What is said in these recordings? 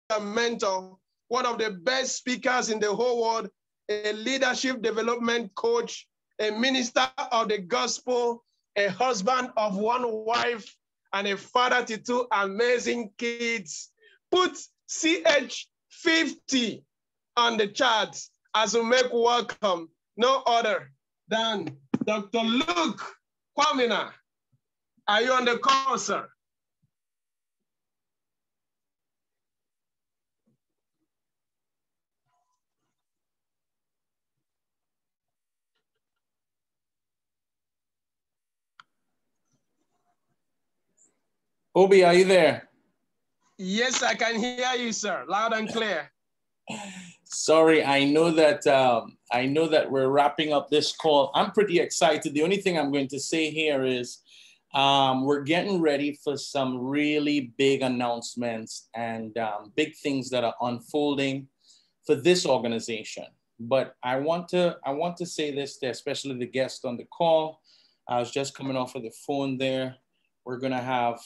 a mentor, one of the best speakers in the whole world, a leadership development coach, a minister of the gospel, a husband of one wife, and a father to two amazing kids. Put CH50 on the chart as we make welcome no other than Dr. Luke Kwamina. Are you on the call, sir? Obi, are you there? Yes, I can hear you, sir, loud and clear. Sorry, I know that we're wrapping up this call. I'm pretty excited. The only thing I'm going to say here is we're getting ready for some really big announcements and big things that are unfolding for this organization. But I want to say this to especially the guest on the call. I was just coming off of the phone there. We're gonna have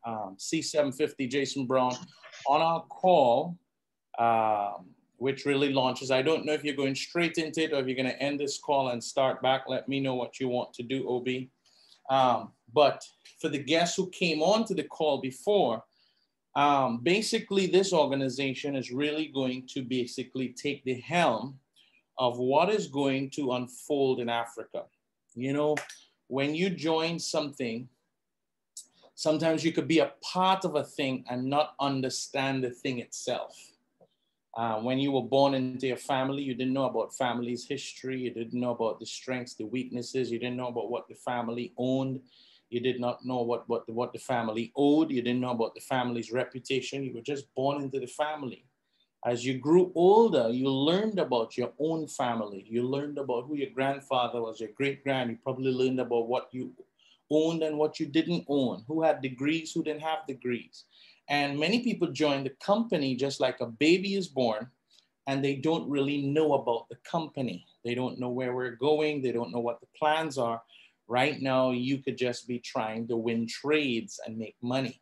C750 Jason Brown on our call, which really launches. I don't know if you're going straight into it or if you're gonna end this call and start back. Let me know what you want to do, Obi. But for the guests who came on to the call before, basically this organization is really going to basically take the helm of what is going to unfold in Africa. You know, when you join something, sometimes you could be a part of a thing and not understand the thing itself. When you were born into a family, you didn't know about family's history. You didn't know about the strengths, the weaknesses. You didn't know about what the family owned. You did not know what the family owed. You didn't know about the family's reputation. You were just born into the family. As you grew older, you learned about your own family. You learned about who your grandfather was, your great-grand. You probably learned about what you owned and what you didn't own, who had degrees, who didn't have degrees. And many people join the company just like a baby is born, and they don't really know about the company. They don't know where we're going. They don't know what the plans are. Right now, you could just be trying to win trades and make money.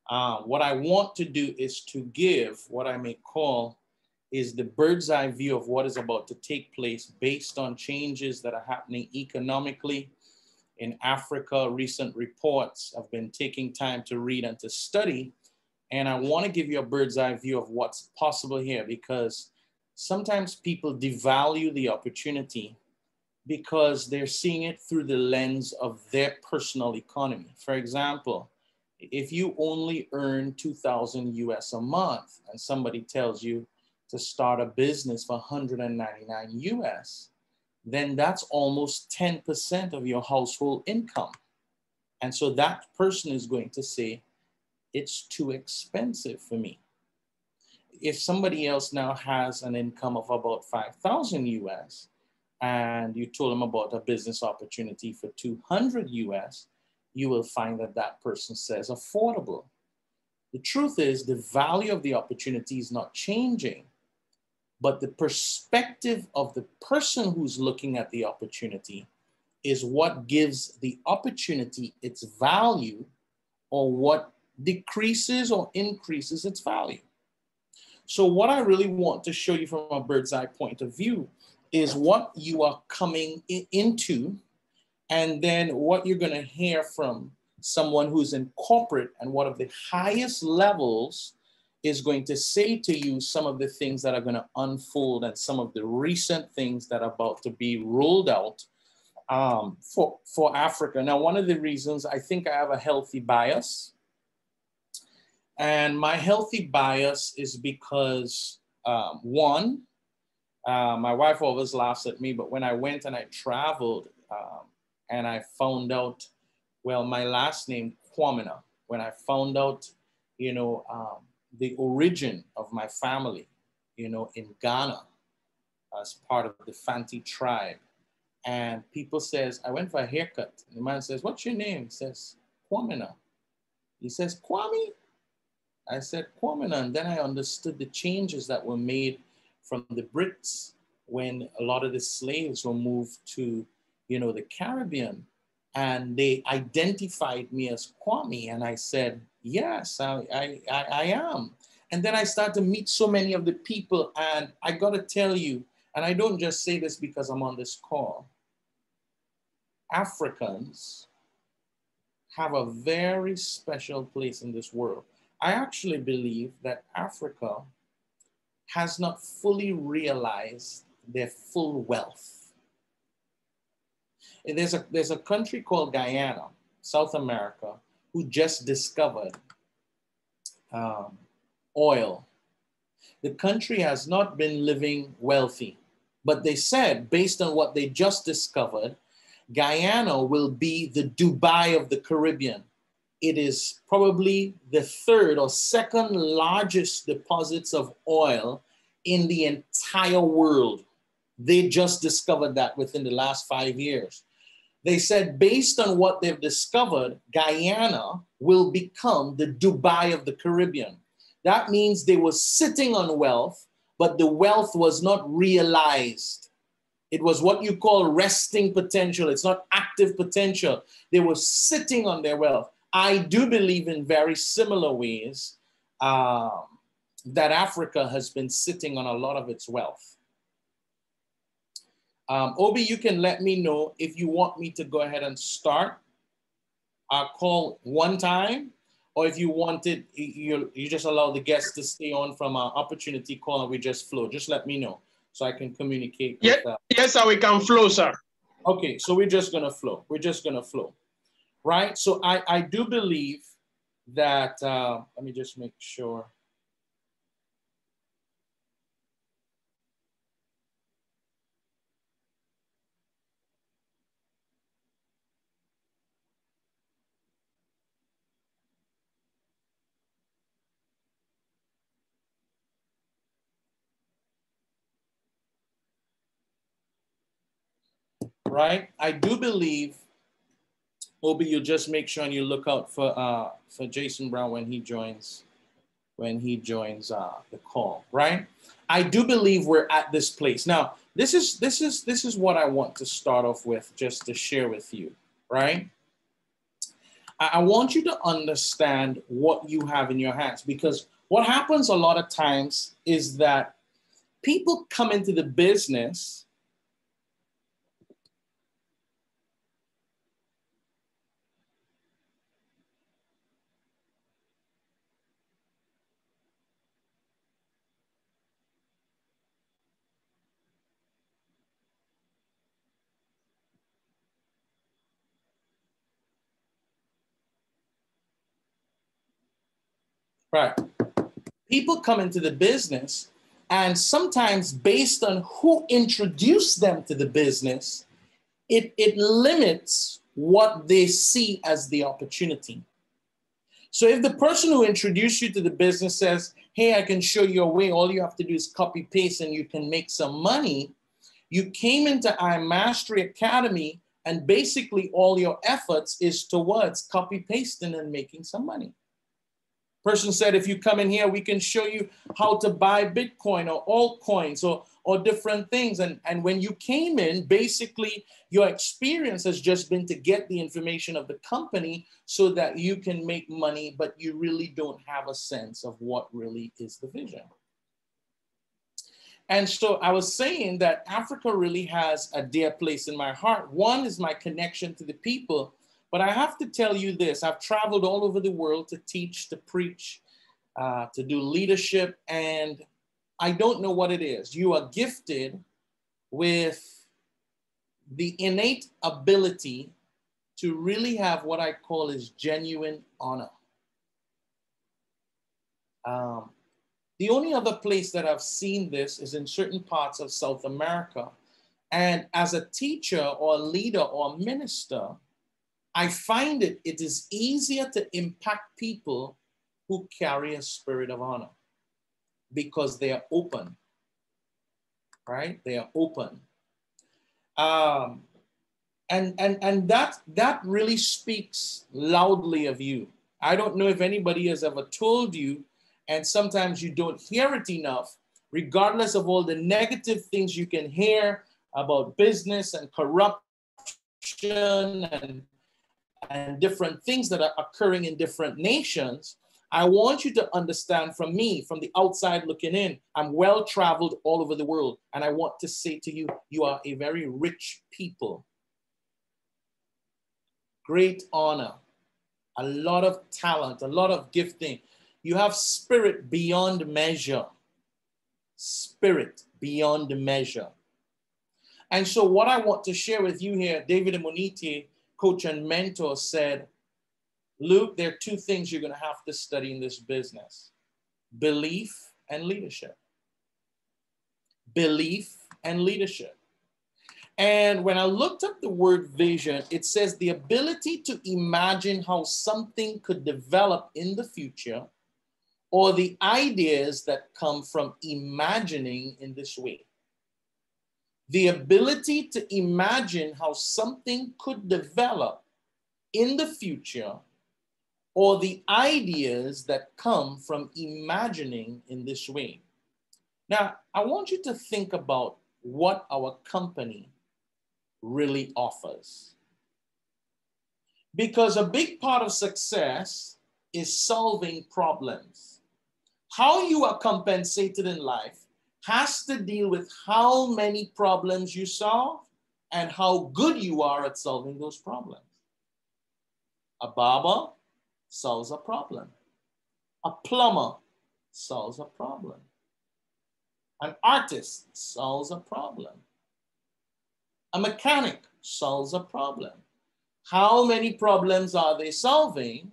What I want to do is to give what I may call is the bird's eye view of what is about to take place based on changes that are happening economically in Africa. Recent reports have been taking time to read and to study. And I want to give you a bird's eye view of what's possible here, because sometimes people devalue the opportunity because they're seeing it through the lens of their personal economy. For example, if you only earn 2,000 US a month and somebody tells you to start a business for 199 US, then that's almost 10% of your household income. And so that person is going to say, it's too expensive for me. If somebody else now has an income of about 5,000 US and you told them about a business opportunity for 200 US, you will find that that person says affordable. The truth is the value of the opportunity is not changing, but the perspective of the person who's looking at the opportunity is what gives the opportunity its value, or what decreases or increases its value. So what I really want to show you from a bird's eye point of view is what you are coming into, and then what you're going to hear from someone who's in corporate and one of the highest levels is going to say to you some of the things that are going to unfold and some of the recent things that are about to be rolled out for Africa. Now, one of the reasons I think I have a healthy bias, and my healthy bias is because one, my wife always laughs at me, but when I went and I traveled and I found out, well, my last name, Kwamina, when I found out, you know, the origin of my family, you know, in Ghana as part of the Fanti tribe. And people says, I went for a haircut. And the man says, what's your name? He says, Kwamina. He says, Kwame? I said, Kwamina. And then I understood the changes that were made from the Brits when a lot of the slaves were moved to, you know, the Caribbean. And they identified me as Kwame. And I said, yes, I am. And then I start to meet so many of the people, and I got to tell you, and I don't just say this because I'm on this call, Africans have a very special place in this world. I actually believe that Africa has not fully realized their full wealth. And there's a country called Guyana, South America, who just discovered oil. The country has not been living wealthy, but they said, based on what they just discovered, Guyana will be the Dubai of the Caribbean. It is probably the third or second largest deposits of oil in the entire world. They just discovered that within the last 5 years. They said, based on what they've discovered, Guyana will become the Dubai of the Caribbean. That means they were sitting on wealth, but the wealth was not realized. It was what you call resting potential. It's not active potential. They were sitting on their wealth. I do believe in very similar ways that Africa has been sitting on a lot of its wealth. Obi, you can let me know if you want me to go ahead and start our call one time, or if you wanted, you just allow the guests to stay on from our opportunity call and we just flow. Just let me know so I can communicate. Yeah, yes, sir, we can flow, sir. Okay, so we're just gonna flow. We're just gonna flow, right? So I do believe that, let me just make sure. Right, I do believe, Obi, you just make sure and you look out for Jason Brown when he joins the call, right? I do believe we're at this place now. This is what I want to start off with, just to share with you, right? I want you to understand what you have in your hands, because what happens a lot of times is that people come into the business right. People come into the business, and sometimes based on who introduced them to the business, it limits what they see as the opportunity. So if the person who introduced you to the business says, hey, I can show you a way, all you have to do is copy paste and you can make some money, you came into iMastery Academy and basically all your efforts is towards copy pasting and making some money. Person said, if you come in here, we can show you how to buy Bitcoin or altcoins or different things. And when you came in, basically your experience has just been to get the information of the company so that you can make money, but you really don't have a sense of what really is the vision. And so I was saying that Africa really has a dear place in my heart. One is my connection to the people. But I have to tell you this, I've traveled all over the world to teach, to preach, to do leadership, and I don't know what it is. You are gifted with the innate ability to really have what I call is genuine honor. The only other place that I've seen this is in certain parts of South America. And as a teacher or a leader or a minister, I find it is easier to impact people who carry a spirit of honor because they are open, right? They are open. And that really speaks loudly of you. I don't know if anybody has ever told you, and sometimes you don't hear it enough, regardless of all the negative things you can hear about business and corruption and different things that are occurring in different nations. I want you to understand from me, from the outside looking in, I'm well-traveled all over the world. And I want to say to you, you are a very rich people. Great honor, a lot of talent, a lot of gifting. You have spirit beyond measure. Spirit beyond measure. And so what I want to share with you here, David Amunike, coach and mentor, said, Luke, there are two things you're going to have to study in this business: belief and leadership. Belief and leadership. And when I looked up the word vision, it says the ability to imagine how something could develop in the future, or the ideas that come from imagining in this way. The ability to imagine how something could develop in the future, or the ideas that come from imagining in this way. Now, I want you to think about what our company really offers. Because a big part of success is solving problems. How you are compensated in life has to deal with how many problems you solve and how good you are at solving those problems. A barber solves a problem. A plumber solves a problem. An artist solves a problem. A mechanic solves a problem. How many problems are they solving,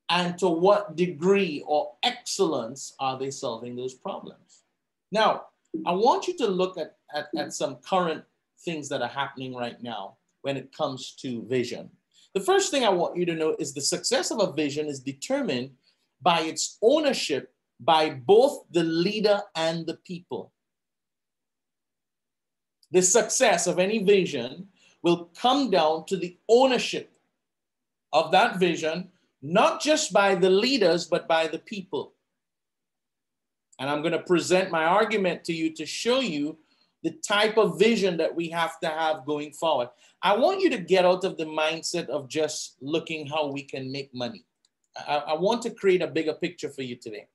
and to what degree or excellence are they solving those problems? Now, I want you to look at some current things that are happening right now when it comes to vision. The first thing I want you to know is the success of a vision is determined by its ownership by both the leader and the people. The success of any vision will come down to the ownership of that vision, not just by the leaders, but by the people. And I'm going to present my argument to you to show you the type of vision that we have to have going forward. I want you to get out of the mindset of just looking how we can make money. I want to create a bigger picture for you today.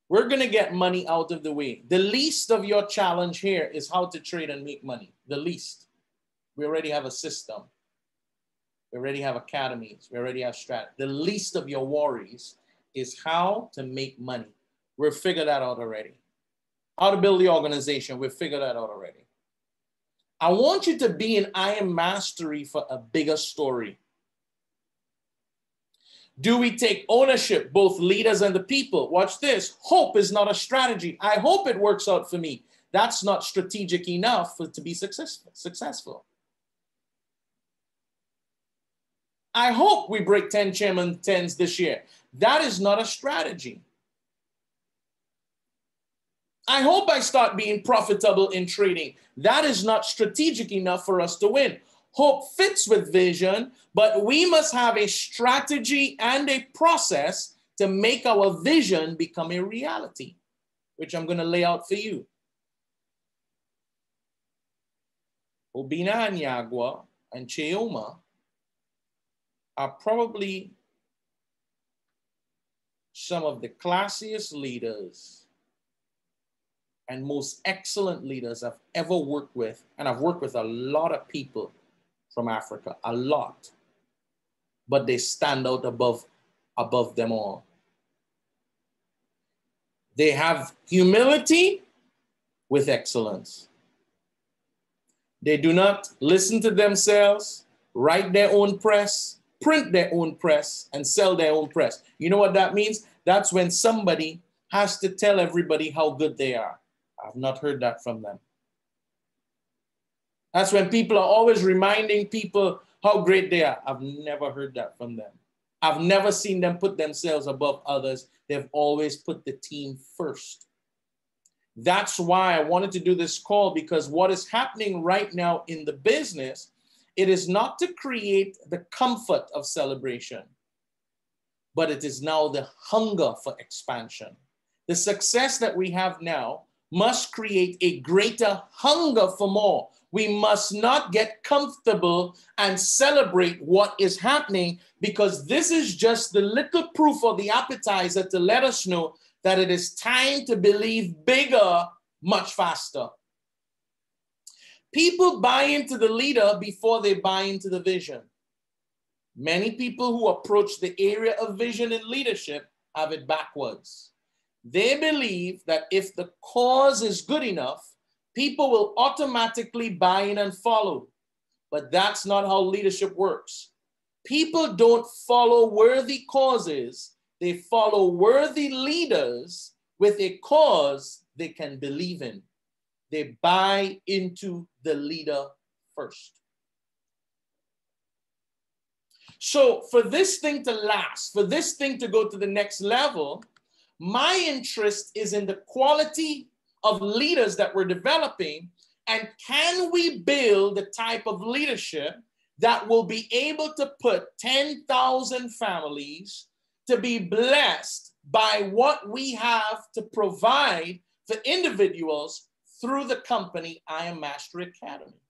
We're going to get money out of the way. The least of your challenge here is how to trade and make money. The least. We already have a system. We already have academies. We already have strategy. The least of your worries is how to make money. We've figured that out already. How to build the organization. We've figured that out already. I want you to be in I am mastery for a bigger story. Do we take ownership, both leaders and the people? Watch this. Hope is not a strategy. I hope it works out for me. That's not strategic enough to be successful. I hope we break 10 chairman 10s this year. That is not a strategy. I hope I start being profitable in trading. That is not strategic enough for us to win. Hope fits with vision, but we must have a strategy and a process to make our vision become a reality, which I'm going to lay out for you. Obinna Anyagwa and Chioma are probably some of the classiest leaders and most excellent leaders I've ever worked with. And I've worked with a lot of people from Africa, a lot. But they stand out above them all. They have humility with excellence. They do not listen to themselves, write their own press, print their own press, and sell their own press. You know what that means? That's when somebody has to tell everybody how good they are. I've not heard that from them. That's when people are always reminding people how great they are. I've never heard that from them. I've never seen them put themselves above others. They've always put the team first. That's why I wanted to do this call, because what is happening right now in the business, it is not to create the comfort of celebration, but it is now the hunger for expansion. The success that we have now must create a greater hunger for more. We must not get comfortable and celebrate what is happening, because this is just the little proof or the appetizer to let us know that it is time to believe bigger much faster. People buy into the leader before they buy into the vision. Many people who approach the area of vision and leadership have it backwards. They believe that if the cause is good enough, people will automatically buy in and follow. But that's not how leadership works. People don't follow worthy causes. They follow worthy leaders with a cause they can believe in. They buy into the leader first. So for this thing to last, for this thing to go to the next level, my interest is in the quality of leaders that we're developing, and can we build the type of leadership that will be able to put 10,000 families to be blessed by what we have to provide for individuals through the company I Am Mastery Academy.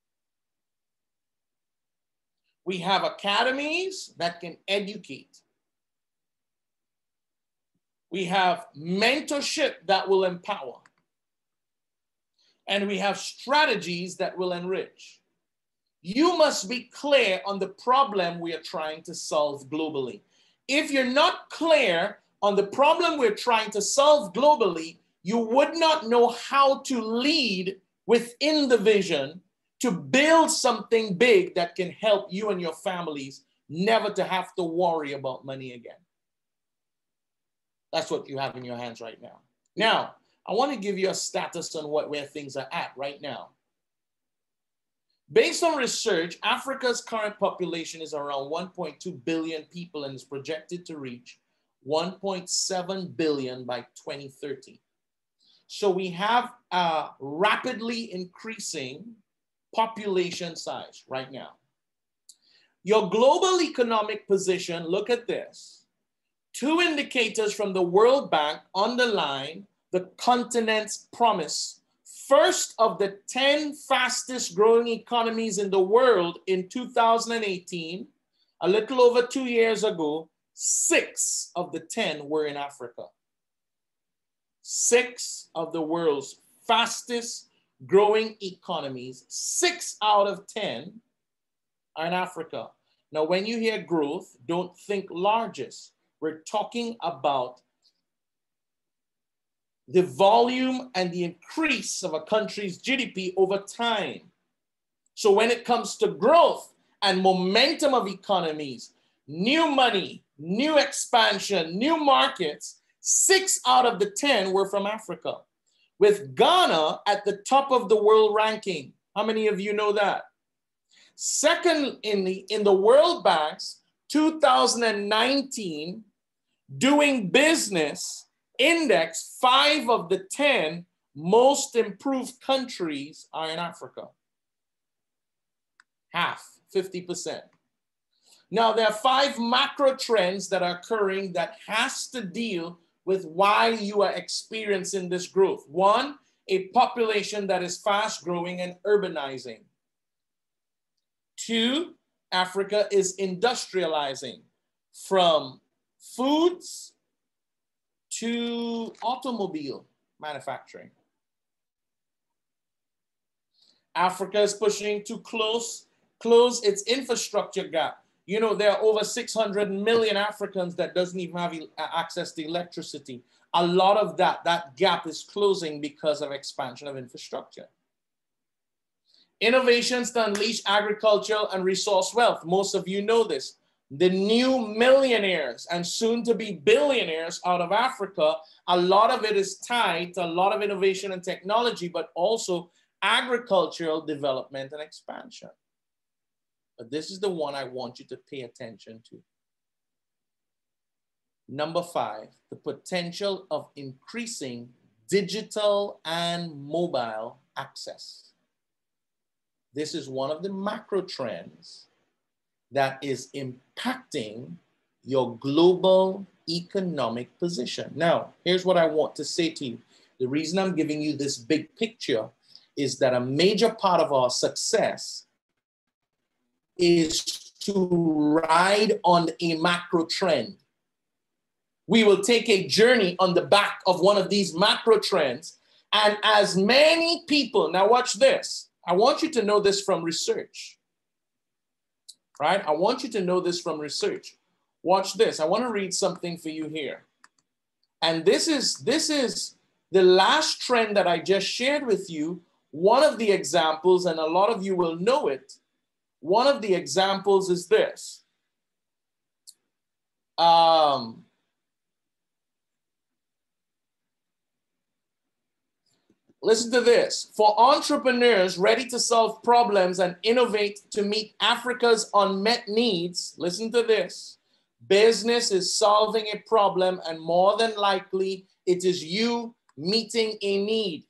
We have academies that can educate. We have mentorship that will empower. And we have strategies that will enrich. You must be clear on the problem we are trying to solve globally. If you're not clear on the problem we're trying to solve globally, you would not know how to lead within the vision to build something big that can help you and your families never to have to worry about money again. That's what you have in your hands right now. Now, I want to give you a status on where things are at right now. Based on research, Africa's current population is around 1.2 billion people and is projected to reach 1.7 billion by 2030. So we have a rapidly increasing population size right now. Your global economic position, look at this. 2 indicators from the World Bank underline the continent's promise. First, of the 10 fastest growing economies in the world in 2018, a little over 2 years ago, 6 of the 10 were in Africa. 6 of the world's fastest growing economies, 6 out of 10 are in Africa. Now, when you hear growth, don't think largest. We're talking about the volume and the increase of a country's GDP over time. So when it comes to growth and momentum of economies, new money, new expansion, new markets, 6 out of the 10 were from Africa, with Ghana at the top of the world ranking. How many of you know that? Second in the World Bank's 2019 Doing Business Index, 5 of the 10 most improved countries are in Africa. Half, 50%. Now, there are 5 macro trends that are occurring that has to deal with why you are experiencing this growth. 1, a population that is fast growing and urbanizing. 2, Africa is industrializing from foods to automobile manufacturing. Africa is pushing to close its infrastructure gap. You know, there are over 600 million Africans that doesn't even have access to electricity. A lot of that gap is closing because of expansion of infrastructure. Innovations to unleash agricultural and resource wealth. Most of you know this. The new millionaires and soon to be billionaires out of Africa, a lot of it is tied to a lot of innovation and technology, but also agricultural development and expansion. But this is the one I want you to pay attention to. Number 5, the potential of increasing digital and mobile access. This is one of the macro trends that is impacting your global economic position. Now, here's what I want to say to you. The reason I'm giving you this big picture is that a major part of our success is to ride on a macro trend. We will take a journey on the back of one of these macro trends, and as many people, now watch this. I want you to know this from research, right? I want you to know this from research. Watch this. I want to read something for you here. And this is the last trend that I just shared with you. One of the examples, and a lot of you will know it, one of the examples is this. Listen to this. For entrepreneurs ready to solve problems and innovate to meet Africa's unmet needs, listen to this. Business is solving a problem, and more than likely, it is you meeting a need.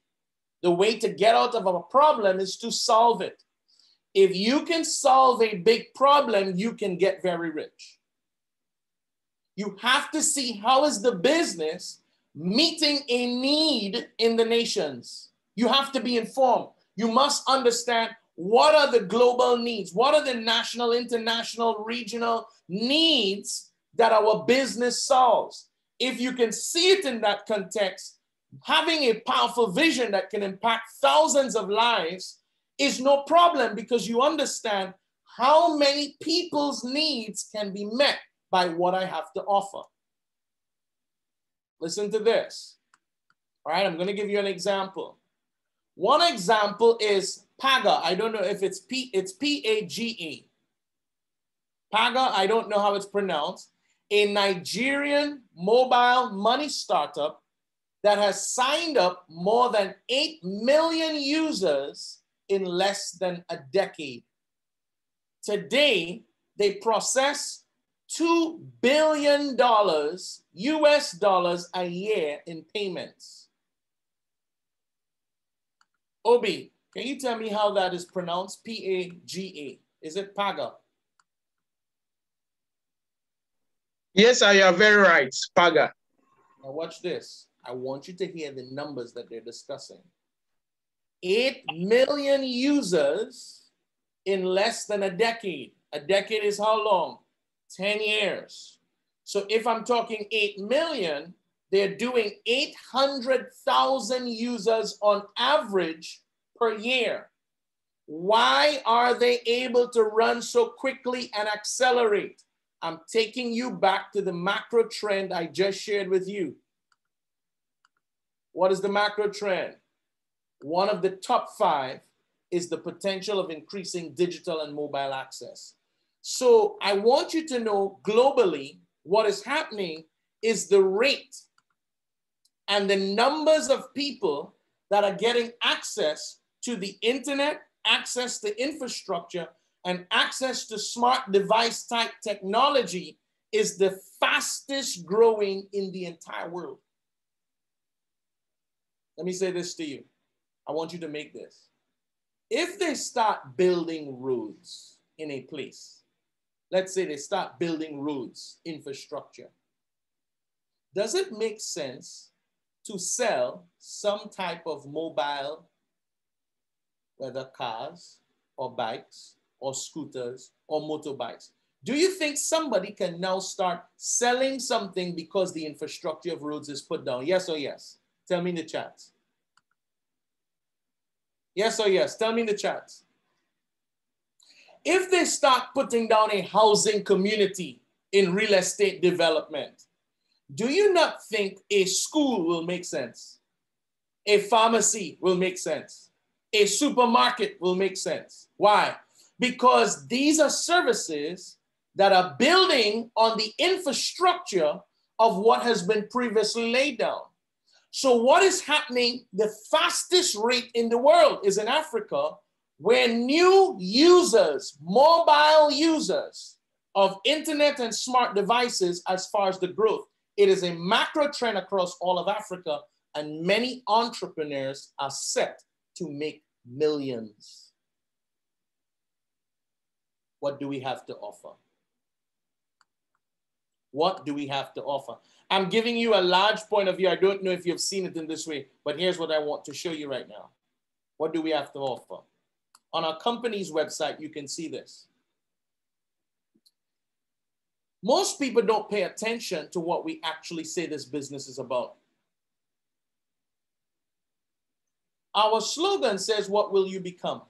The way to get out of a problem is to solve it. If you can solve a big problem, you can get very rich. You have to see how is the business meeting a need in the nations. You have to be informed. You must understand what are the global needs, what are the national, international, regional needs that our business solves. If you can see it in that context, having a powerful vision that can impact thousands of lives is no problem, because you understand how many people's needs can be met by what I have to offer. Listen to this. All right, I'm going to give you an example. One example is Paga. I don't know if it's P-A-G-A. Paga, I don't know how it's pronounced. A Nigerian mobile money startup that has signed up more than 8 million users in less than a decade. Today, they process $2 billion US dollars a year in payments. Obi, can you tell me how that is pronounced? P-A-G-A. Is it Paga? Yes, you are very right, Paga. Now watch this. I want you to hear the numbers that they're discussing. 8 million users in less than a decade. A decade is how long? 10 years. So if I'm talking 8 million, they're doing 800,000 users on average per year. Why are they able to run so quickly and accelerate? I'm taking you back to the macro trend I just shared with you. What is the macro trend? One of the top 5 is the potential of increasing digital and mobile access. So I want you to know globally what is happening is the rate and the numbers of people that are getting access to the internet, access to infrastructure, and access to smart device type technology is the fastest growing in the entire world. Let me say this to you. I want you to make this. If they start building roads in a place, let's say they start building roads, infrastructure, does it make sense to sell some type of mobile, whether cars or bikes or scooters or motorbikes? Do you think somebody can now start selling something because the infrastructure of roads is put down? Yes or yes? Tell me in the chat. Yes or yes? Tell me in the chat. If they start putting down a housing community in real estate development, do you not think a school will make sense? A pharmacy will make sense. A supermarket will make sense. Why? Because these are services that are building on the infrastructure of what has been previously laid down. So what is happening? The fastest rate in the world is in Africa, where new users, mobile users of internet and smart devices, as far as the growth, it is a macro trend across all of Africa, and many entrepreneurs are set to make millions. What do we have to offer? What do we have to offer? I'm giving you a large point of view. I don't know if you've seen it in this way, but here's what I want to show you right now. What do we have to offer? On our company's website, you can see this. Most people don't pay attention to what we actually say this business is about. Our slogan says, what will you become?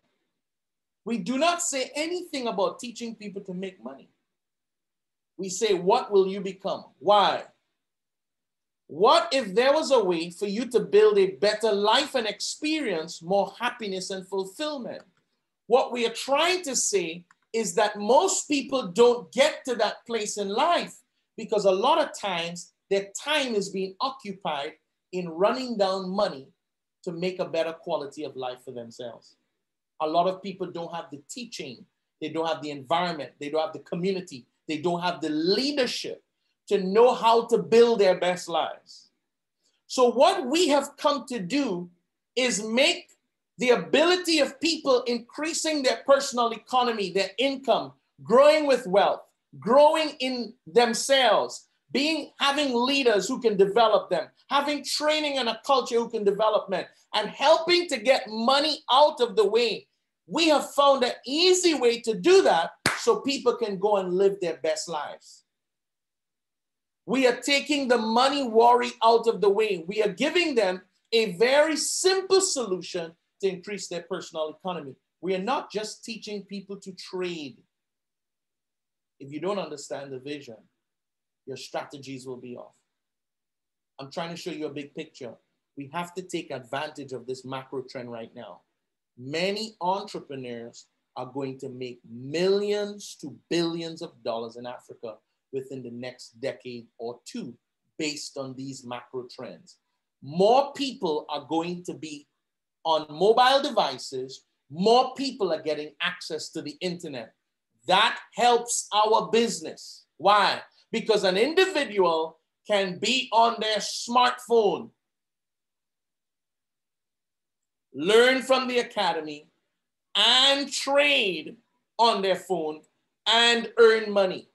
We do not say anything about teaching people to make money. We say, what will you become? Why? What if there was a way for you to build a better life and experience more happiness and fulfillment? What we are trying to say is that most people don't get to that place in life because a lot of times their time is being occupied in running down money to make a better quality of life for themselves. A lot of people don't have the teaching, they don't have the environment, they don't have the community, they don't have the leadership to know how to build their best lives. So what we have come to do is make the ability of people increasing their personal economy, their income, growing with wealth, growing in themselves, having leaders who can develop them, having training and a culture who can develop them, and helping to get money out of the way. We have found an easy way to do that so people can go and live their best lives. We are taking the money worry out of the way. We are giving them a very simple solution to increase their personal economy. We are not just teaching people to trade. If you don't understand the vision, your strategies will be off. I'm trying to show you a big picture. We have to take advantage of this macro trend right now. Many entrepreneurs are going to make millions to billions of dollars in Africa within the next decade or two based on these macro trends. More people are going to be on mobile devices. More people are getting access to the internet. That helps our business. Why? Because an individual can be on their smartphone, learn from the academy, and trade on their phone and earn money.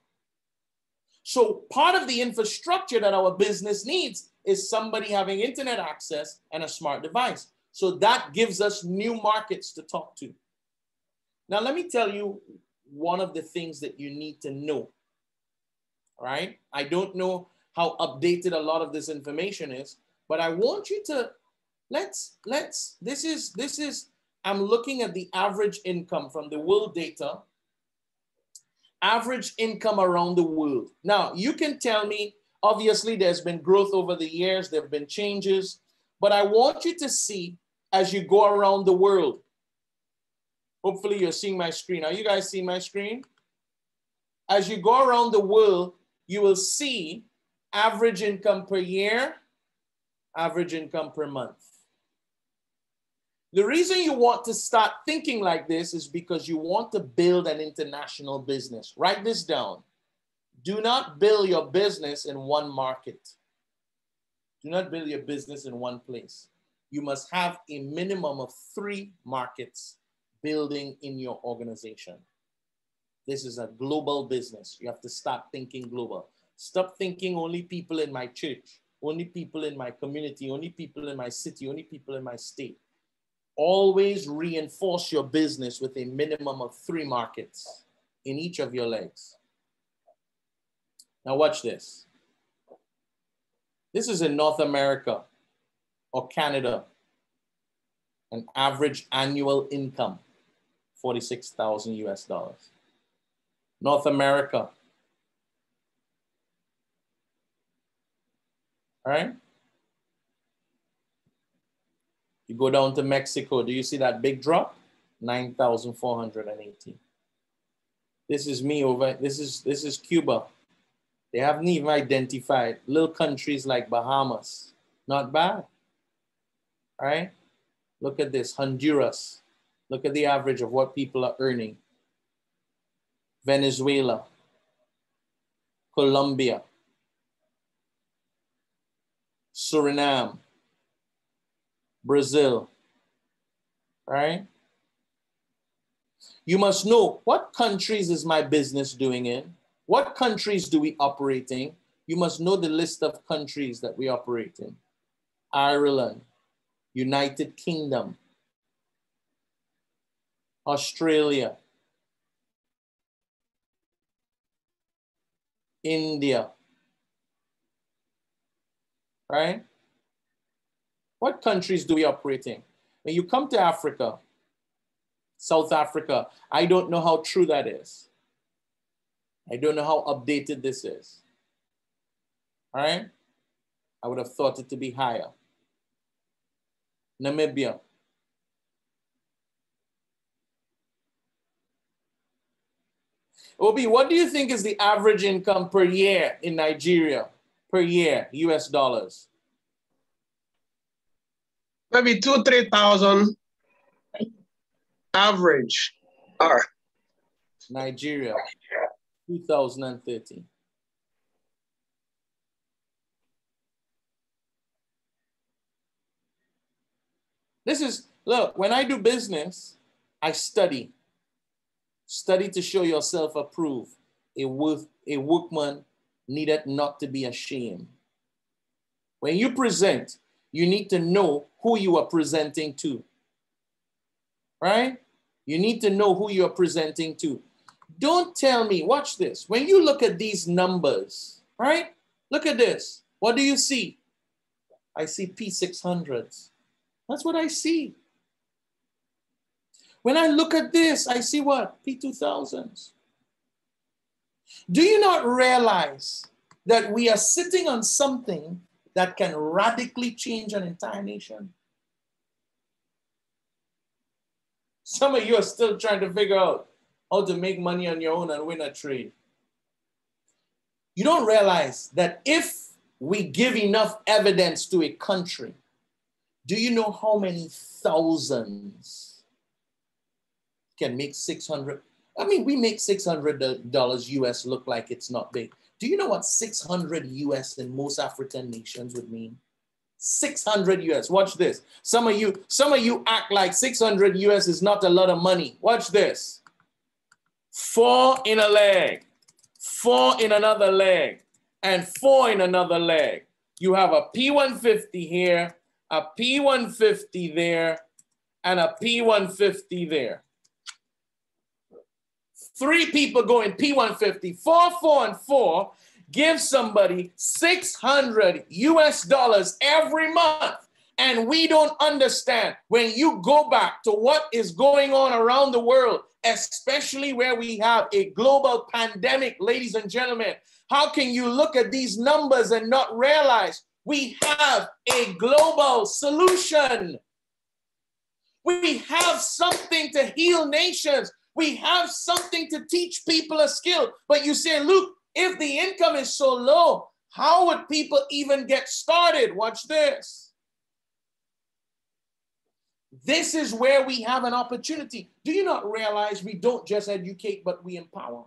So part of the infrastructure that our business needs is somebody having internet access and a smart device. So that gives us new markets to talk to. Now, let me tell you one of the things that you need to know. All right? I don't know how updated a lot of this information is, but I want you to, I'm looking at the average income from the world data, average income around the world. Now, you can tell me, obviously, there's been growth over the years, there have been changes, but I want you to see as you go around the world. Hopefully, you're seeing my screen. Are you guys seeing my screen? As you go around the world, you will see average income per year, average income per month. The reason you want to start thinking like this is because you want to build an international business. Write this down. Do not build your business in one market. Do not build your business in one place. You must have a minimum of 3 markets building in your organization. This is a global business. You have to start thinking global. Stop thinking only people in my church, only people in my community, only people in my city, only people in my state. Always reinforce your business with a minimum of 3 markets in each of your legs. Now watch this. This is in North America or Canada. An average annual income, $46,000 US. North America. All right. You go down to Mexico. Do you see that big drop? 9,480. This is me over. This is Cuba. They haven't even identified little countries like Bahamas. Not bad. All right. Look at this, Honduras. Look at the average of what people are earning. Venezuela, Colombia, Suriname, Brazil, right? You must know what countries is my business doing in? What countries do we operate in? You must know the list of countries that we operate in. Ireland, United Kingdom, Australia, India, right? What countries do we operate in? When you come to Africa, South Africa, I don't know how true that is. I don't know how updated this is. All right? I would have thought it to be higher. Namibia. Obi, what do you think is the average income per year in Nigeria? Per year, US dollars? Maybe 2,000-3,000 average. Nigeria, 2013. This is, look, when I do business, I study. Study to show yourself approved. A workman needed not to be ashamed. When you present, you need to know who you are presenting to. Right? You need to know who you are presenting to. Don't tell me, watch this. When you look at these numbers, right? Look at this. What do you see? I see P600s. That's what I see. When I look at this, I see what? P2000s. Do you not realize that we are sitting on something that can radically change an entire nation? Some of you are still trying to figure out how to make money on your own and win a trade. You don't realize that if we give enough evidence to a country, do you know how many thousands can make 600? I mean, we make $600 US look like it's not big. Do you know what 600 US in most African nations would mean? 600 US. Watch this. Some of you act like 600 US is not a lot of money. Watch this. 4 in a leg, 4 in another leg, and 4 in another leg. You have a P150 here, a P150 there, and a P150 there. 3 people go in P150, 4, 4, and 4. Give somebody $600 US every month. And we don't understand when you go back to what is going on around the world, especially where we have a global pandemic, ladies and gentlemen. How can you look at these numbers and not realize we have a global solution? We have something to heal nations. We have something to teach people a skill. But you say, Luke, if the income is so low, how would people even get started? Watch this. This is where we have an opportunity. Do you not realize we don't just educate, but we empower?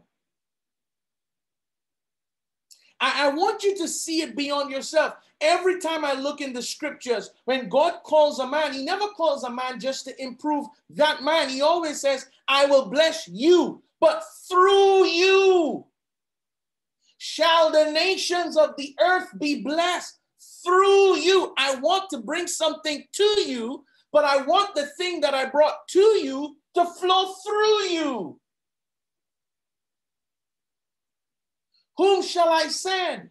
I want you to see it beyond yourself. Every time I look in the scriptures, when God calls a man, he never calls a man just to improve that man. He always says, I will bless you, but through you shall the nations of the earth be blessed. Through you. I want to bring something to you, but I want the thing that I brought to you to flow through you. Whom shall I send?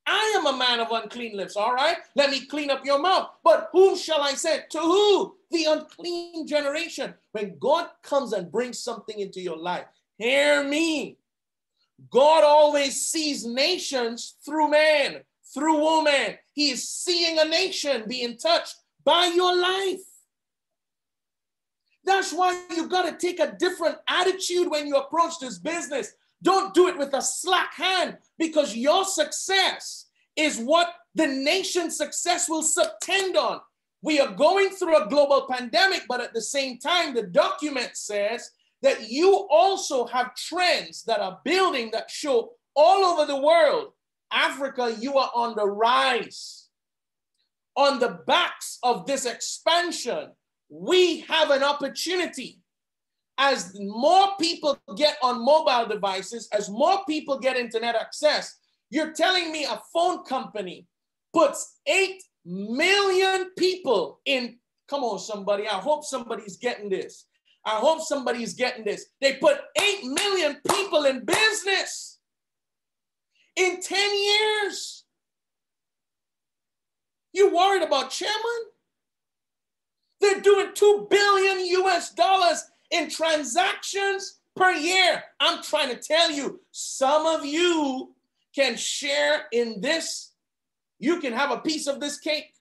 I am a man of unclean lips, all right? Let me clean up your mouth. But whom shall I send? To who? The unclean generation. When God comes and brings something into your life, hear me. God always sees nations through man, through woman. He is seeing a nation being touched by your life. That's why you got to take a different attitude when you approach this business. Don't do it with a slack hand, because your success is what the nation's success will subtend on. We are going through a global pandemic, but at the same time, the document says that you also have trends that are building that show all over the world. Africa, you are on the rise. On the backs of this expansion, we have an opportunity. As more people get on mobile devices, as more people get internet access, You're telling me a phone company puts 8 million people in, come on somebody, I hope somebody's getting this. I hope somebody's getting this. They put 8 million people in business in 10 years. You worried about chairman? They're doing $2 billion US in transactions per year. I'm trying to tell you, some of you can share in this. You can have a piece of this cake.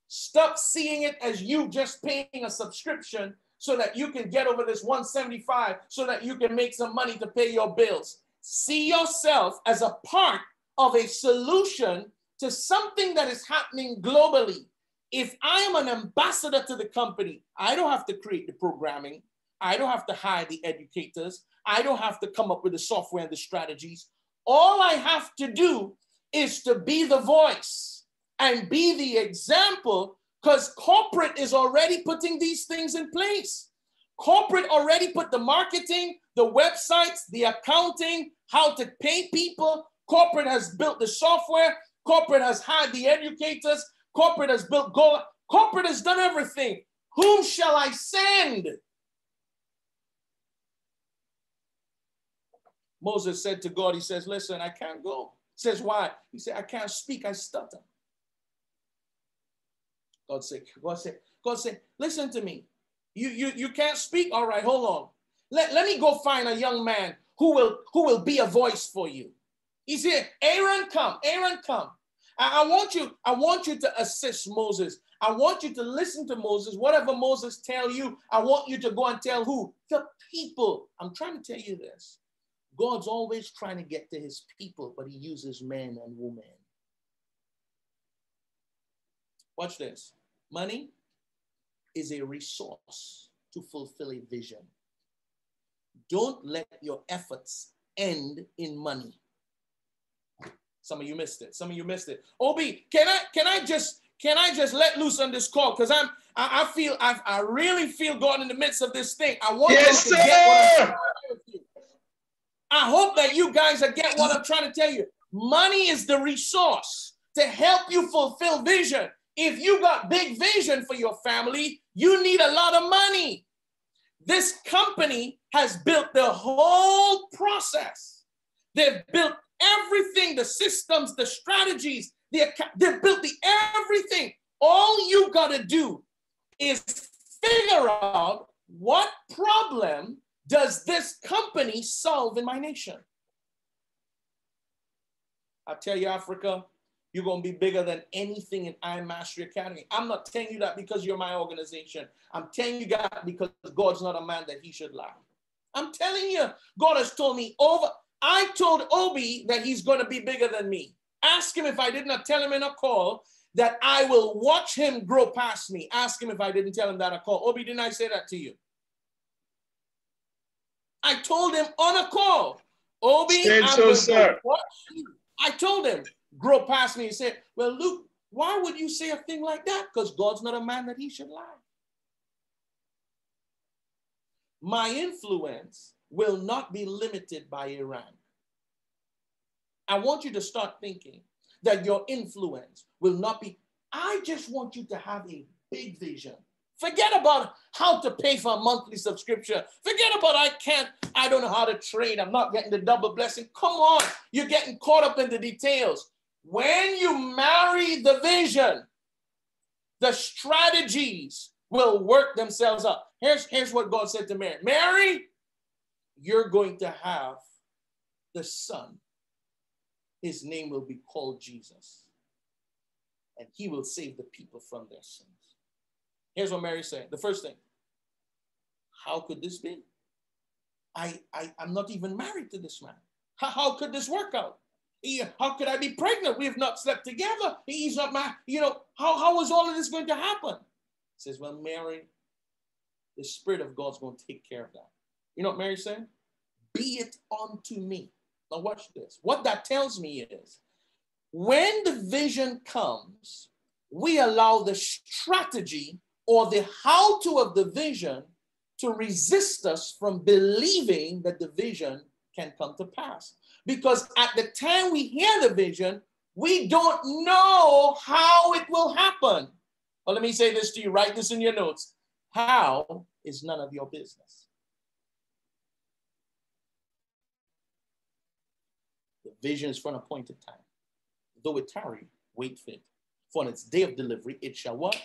Stop seeing it as you just paying a subscription so that you can get over this 175 so that you can make some money to pay your bills. See yourself as a part of a solution to something that is happening globally. If I am an ambassador to the company, I don't have to create the programming. I don't have to hire the educators. I don't have to come up with the software and the strategies. All I have to do is to be the voice and be the example, because corporate is already putting these things in place. Corporate already put the marketing, the websites, the accounting, how to pay people. Corporate has built the software. Corporate has hired the educators. Corporate has built Gola. Corporate has done everything. Whom shall I send? Moses said to God, he says, listen, I can't go. He says, why? He said, I can't speak, I stutter. God said, listen to me. You can't speak? All right, hold on. Let me go find a young man who will be a voice for you. He said, Aaron, come. Aaron, come. I want you to assist Moses. I want you to listen to Moses. Whatever Moses tell you, I want you to go and tell who? The people. I'm trying to tell you this. God's always trying to get to his people, but he uses men and women. Watch this. Money is a resource to fulfill a vision. Don't let your efforts end in money. Some of you missed it. Some of you missed it. Obi, can I just let loose on this call? Because I really feel God in the midst of this thing. I want you to get what I'm trying to tell you. I hope that you guys get what I'm trying to tell you. Money is the resource to help you fulfill vision. If you got big vision for your family, you need a lot of money. This company has built the whole process. They've built everything, the systems, the strategies, they've built everything. All you got to do is figure out what problem does this company solve in my nation? I tell you, Africa, you're going to be bigger than anything in iMastery Academy. I'm not telling you that because you're my organization. I'm telling you that because God's not a man that he should lie. I'm telling you, God has told me over. I told Obi that he's going to be bigger than me. Ask him if I did not tell him in a call that I will watch him grow past me. Ask him if I didn't tell him that in a call. Obi, didn't I say that to you? I told him on a call, Obi, I told him, grow past me. He said, well, Luke, why would you say a thing like that? Because God's not a man that he should lie. My influence will not be limited by Iran. I want you to start thinking that your influence will not be. I just want you to have a big vision. Forget about how to pay for a monthly subscription. Forget about I don't know how to trade. I'm not getting the double blessing. Come on, you're getting caught up in the details. When you marry the vision, the strategies will work themselves out. Here's what God said to Mary. Mary, you're going to have the son. His name will be called Jesus. And he will save the people from their sins. Here's what Mary said. The first thing, how could this be? I'm not even married to this man. How could this work out? How could I be pregnant? We have not slept together. He's not my, how is all of this going to happen? He says, well, Mary, the Spirit of God's going to take care of that. You know what Mary said? Be it unto me. Now watch this. What that tells me is, when the vision comes, we allow the strategy or the how-to of the vision to resist us from believing that the vision can come to pass. Because at the time we hear the vision, we don't know how it will happen. Well, let me say this to you. Write this in your notes. How is none of your business. The vision is for an appointed time. Though it tarry, wait for it. For on its day of delivery, it shall what?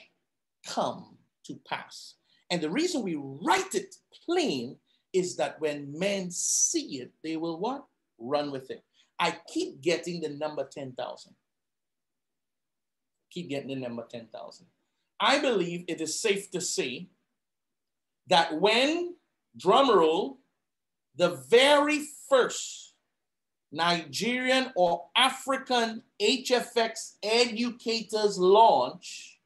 Come to pass. And the reason we write it plain is that when men see it, they will what? Run with it. I keep getting the number 10,000. Keep getting the number 10,000. I believe it is safe to say that when, drum roll, the very first Nigerian or African HFX educators launch,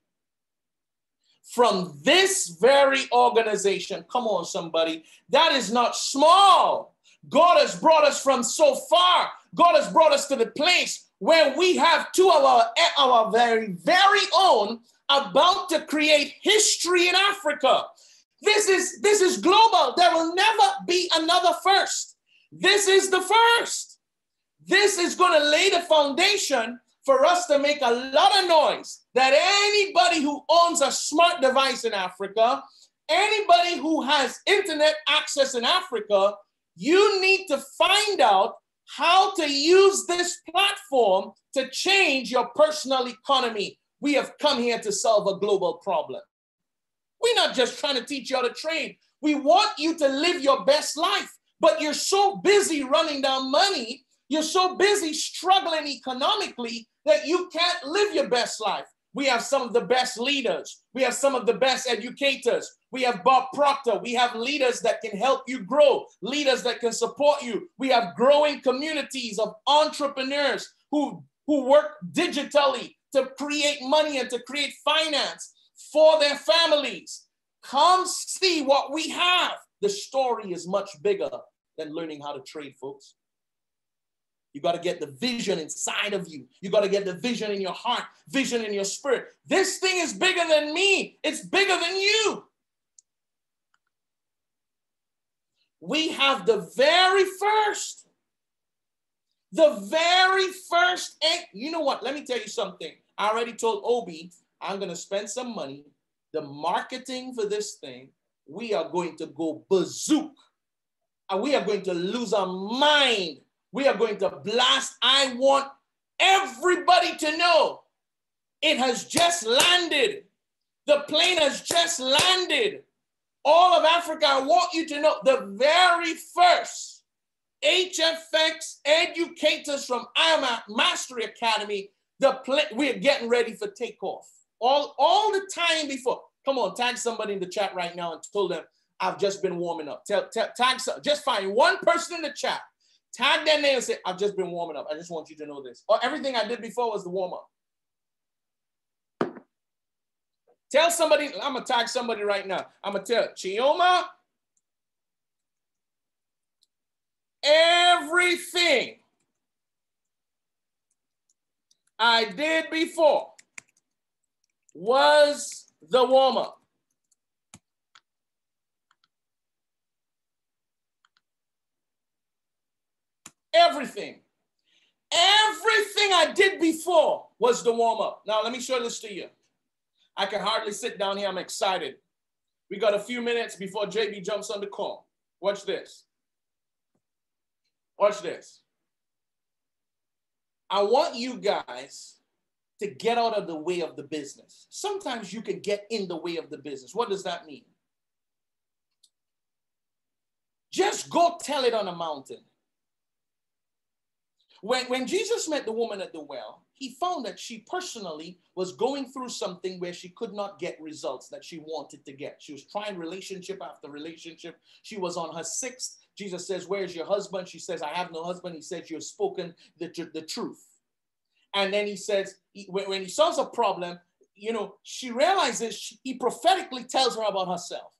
from this very organization, come on somebody, that is not small. God has brought us from so far. God has brought us to the place where we have two of our very own about to create history in Africa. This is global. There will never be another first. This is the first. This is going to lay the foundation for us to make a lot of noise that anybody who owns a smart device in Africa, anybody who has internet access in Africa, you need to find out how to use this platform to change your personal economy. We have come here to solve a global problem. We're not just trying to teach you how to trade. We want you to live your best life, but you're so busy running down money, you're so busy struggling economically that you can't live your best life. We have some of the best leaders. We have some of the best educators. We have Bob Proctor. We have leaders that can help you grow, leaders that can support you. We have growing communities of entrepreneurs who work digitally to create money and to create finance for their families. Come see what we have. The story is much bigger than learning how to trade, folks. You got to get the vision inside of you. You got to get the vision in your heart, vision in your spirit. This thing is bigger than me. It's bigger than you. We have the very first. And you know what? Let me tell you something. I already told Obi, I'm going to spend some money. The marketing for this thing, we are going to go bazooka. And we are going to lose our mind. We are going to blast. I want everybody to know it has just landed. The plane has just landed. All of Africa, I want you to know the very first HFX educators from IMA Mastery Academy, we're getting ready for takeoff. All the time before. Come on, tag somebody in the chat right now and tell them I've just been warming up. Just find one person in the chat. Tag their name and say, I've just been warming up. I just want you to know this. Or everything I did before was the warm up. Tell somebody, I'm going to tag somebody right now. I'm going to tell Chioma, everything I did before was the warm up. Everything I did before was the warm-up. Now, let me show this to you. I can hardly sit down here. I'm excited. We got a few minutes before JB jumps on the call. Watch this. Watch this. I want you guys to get out of the way of the business. Sometimes you can get in the way of the business. What does that mean? Just go tell it on a mountain. When Jesus met the woman at the well, he found that she personally was going through something where she could not get results that she wanted to get. She was trying relationship after relationship. She was on her sixth. Jesus says, where's your husband? She says, I have no husband. He says, you've spoken the truth. And then he says, when he solves a problem, she realizes he prophetically tells her about herself.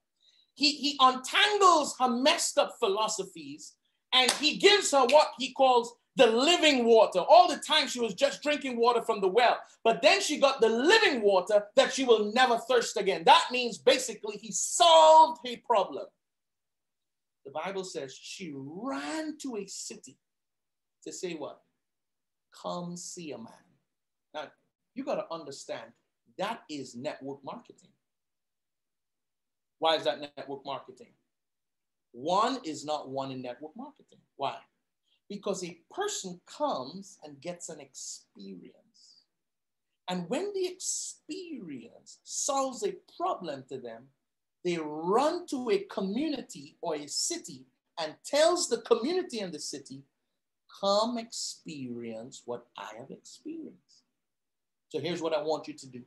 He untangles her messed up philosophies and he gives her what he calls the living water. All the time she was just drinking water from the well, but then she got the living water that she will never thirst again. That means basically he solved a problem. The Bible says she ran to a city to say what? Come see a man. Now, you got to understand, that is network marketing. Why is that network marketing? One is not one in network marketing. Why? Because a person comes and gets an experience. And when the experience solves a problem to them, they run to a community or a city and tells the community and the city, come experience what I have experienced. So here's what I want you to do.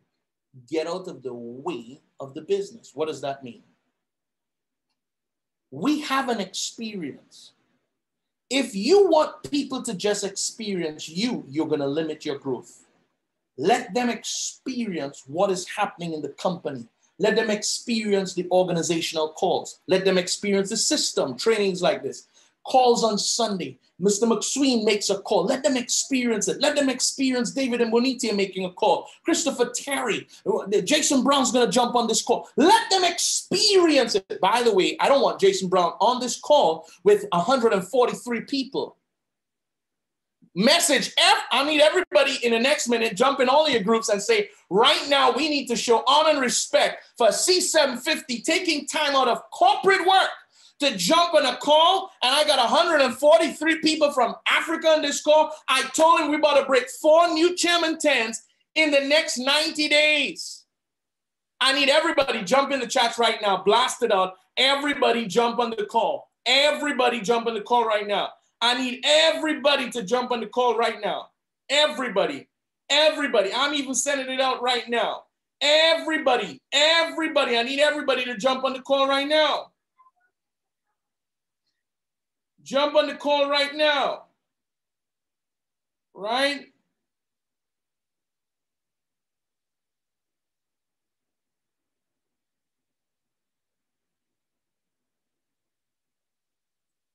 Get out of the way of the business. What does that mean? We have an experience. If you want people to just experience you, you're going to limit your growth. Let them experience what is happening in the company. Let them experience the organizational calls. Let them experience the system, trainings like this. Calls on Sunday. Mr. McSween makes a call. Let them experience it. Let them experience David and Bonita making a call. Christopher Terry, Jason Brown's going to jump on this call. Let them experience it. By the way, I don't want Jason Brown on this call with 143 people. Message F, I need everybody in the next minute, jump in all of your groups and say, right now we need to show honor and respect for C750 taking time out of corporate work to jump on a call, and I got 143 people from Africa on this call. I told him we're about to break 4 new chairman 10s in the next 90 days. I need everybody jump in the chats right now. Blast it out. Everybody jump on the call. Everybody jump on the call right now. I need everybody to jump on the call right now. Everybody. Everybody. I'm even sending it out right now. Everybody. Everybody. I need everybody to jump on the call right now. Jump on the call right now. Right?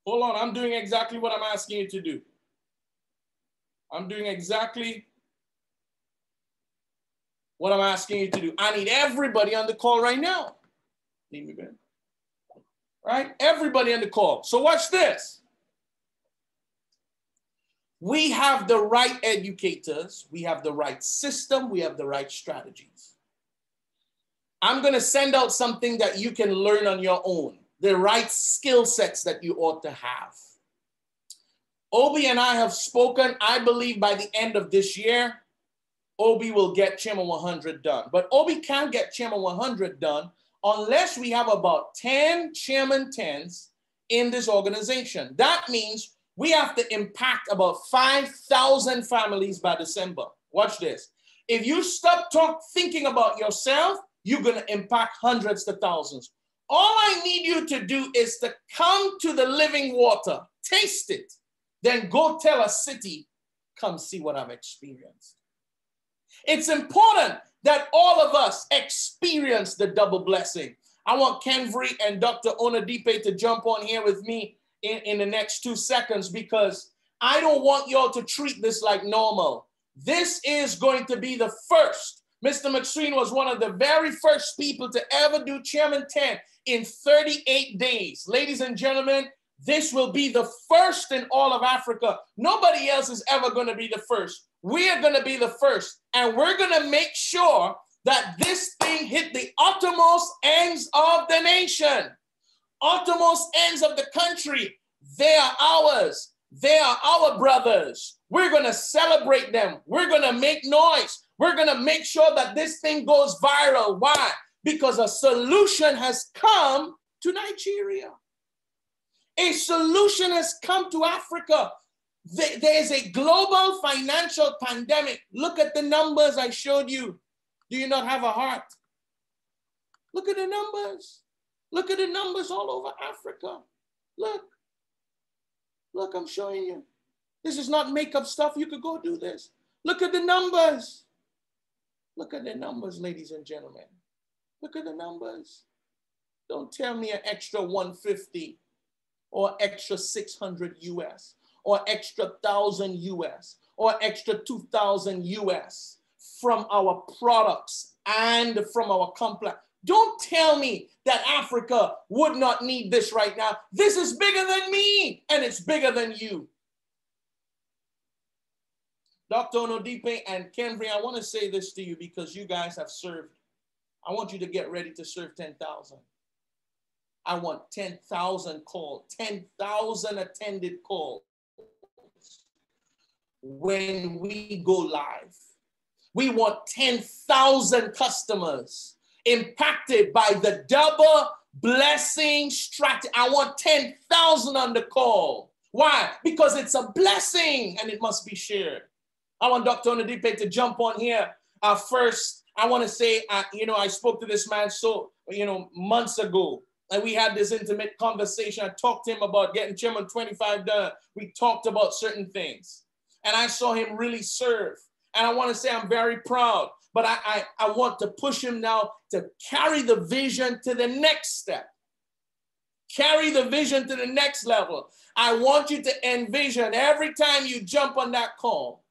Hold on, I'm doing exactly what I'm asking you to do. I'm doing exactly what I'm asking you to do. I need everybody on the call right now. Need me, Ben? Right? Everybody on the call. So watch this. We have the right educators. We have the right system. We have the right strategies. I'm going to send out something that you can learn on your own. The right skill sets that you ought to have. Obi and I have spoken. I believe by the end of this year, Obi will get Chairman 100 done. But Obi can't get Chairman 100 done unless we have about 10 Chairman 10s in this organization. That means we have to impact about 5,000 families by December. Watch this. If you stop thinking about yourself, you're going to impact hundreds to thousands. All I need you to do is to come to the living water, taste it, then go tell a city, come see what I've experienced. It's important that all of us experience the double blessing. I want Kenvry and Dr. Onadipe to jump on here with me in the next 2 seconds, because I don't want y'all to treat this like normal. This is going to be the first. Mr. McSween was one of the very first people to ever do Chairman 10 in 38 days. Ladies and gentlemen, this will be the first in all of Africa. Nobody else is ever going to be the first. We are going to be the first, and we're going to make sure that this thing hit the uttermost ends of the nation, uttermost ends of the country. They are ours. They are our brothers. We're going to celebrate them. We're going to make noise. We're going to make sure that this thing goes viral. Why? Because a solution has come to Nigeria. A solution has come to Africa. There's a global financial pandemic. Look at the numbers I showed you. Do you not have a heart? Look at the numbers. Look at the numbers all over Africa. Look. Look, I'm showing you. This is not makeup stuff. You could go do this. Look at the numbers. Look at the numbers, ladies and gentlemen. Look at the numbers. Don't tell me an extra 150 or extra 600 US or extra 1,000 US or extra 2,000 US from our products and from our complex. Don't tell me that Africa would not need this right now. This is bigger than me, and it's bigger than you. Dr. Onodipe and Kenvry, I want to say this to you because you guys have served. I want you to get ready to serve 10,000. I want 10,000 calls, 10,000 attended calls when we go live. We want 10,000 customers impacted by the double blessing strategy. I want 10,000 on the call. Why? Because it's a blessing and it must be shared. I want Dr. Onodipe to jump on here. First, I want to say, I spoke to this man months ago, and we had this intimate conversation. I talked to him about getting Chairman 25 done. We talked about certain things, and I saw him really serve. And I want to say I'm very proud, but I want to push him now to carry the vision to the next step. Carry the vision to the next level. I want you to envision every time you jump on that call,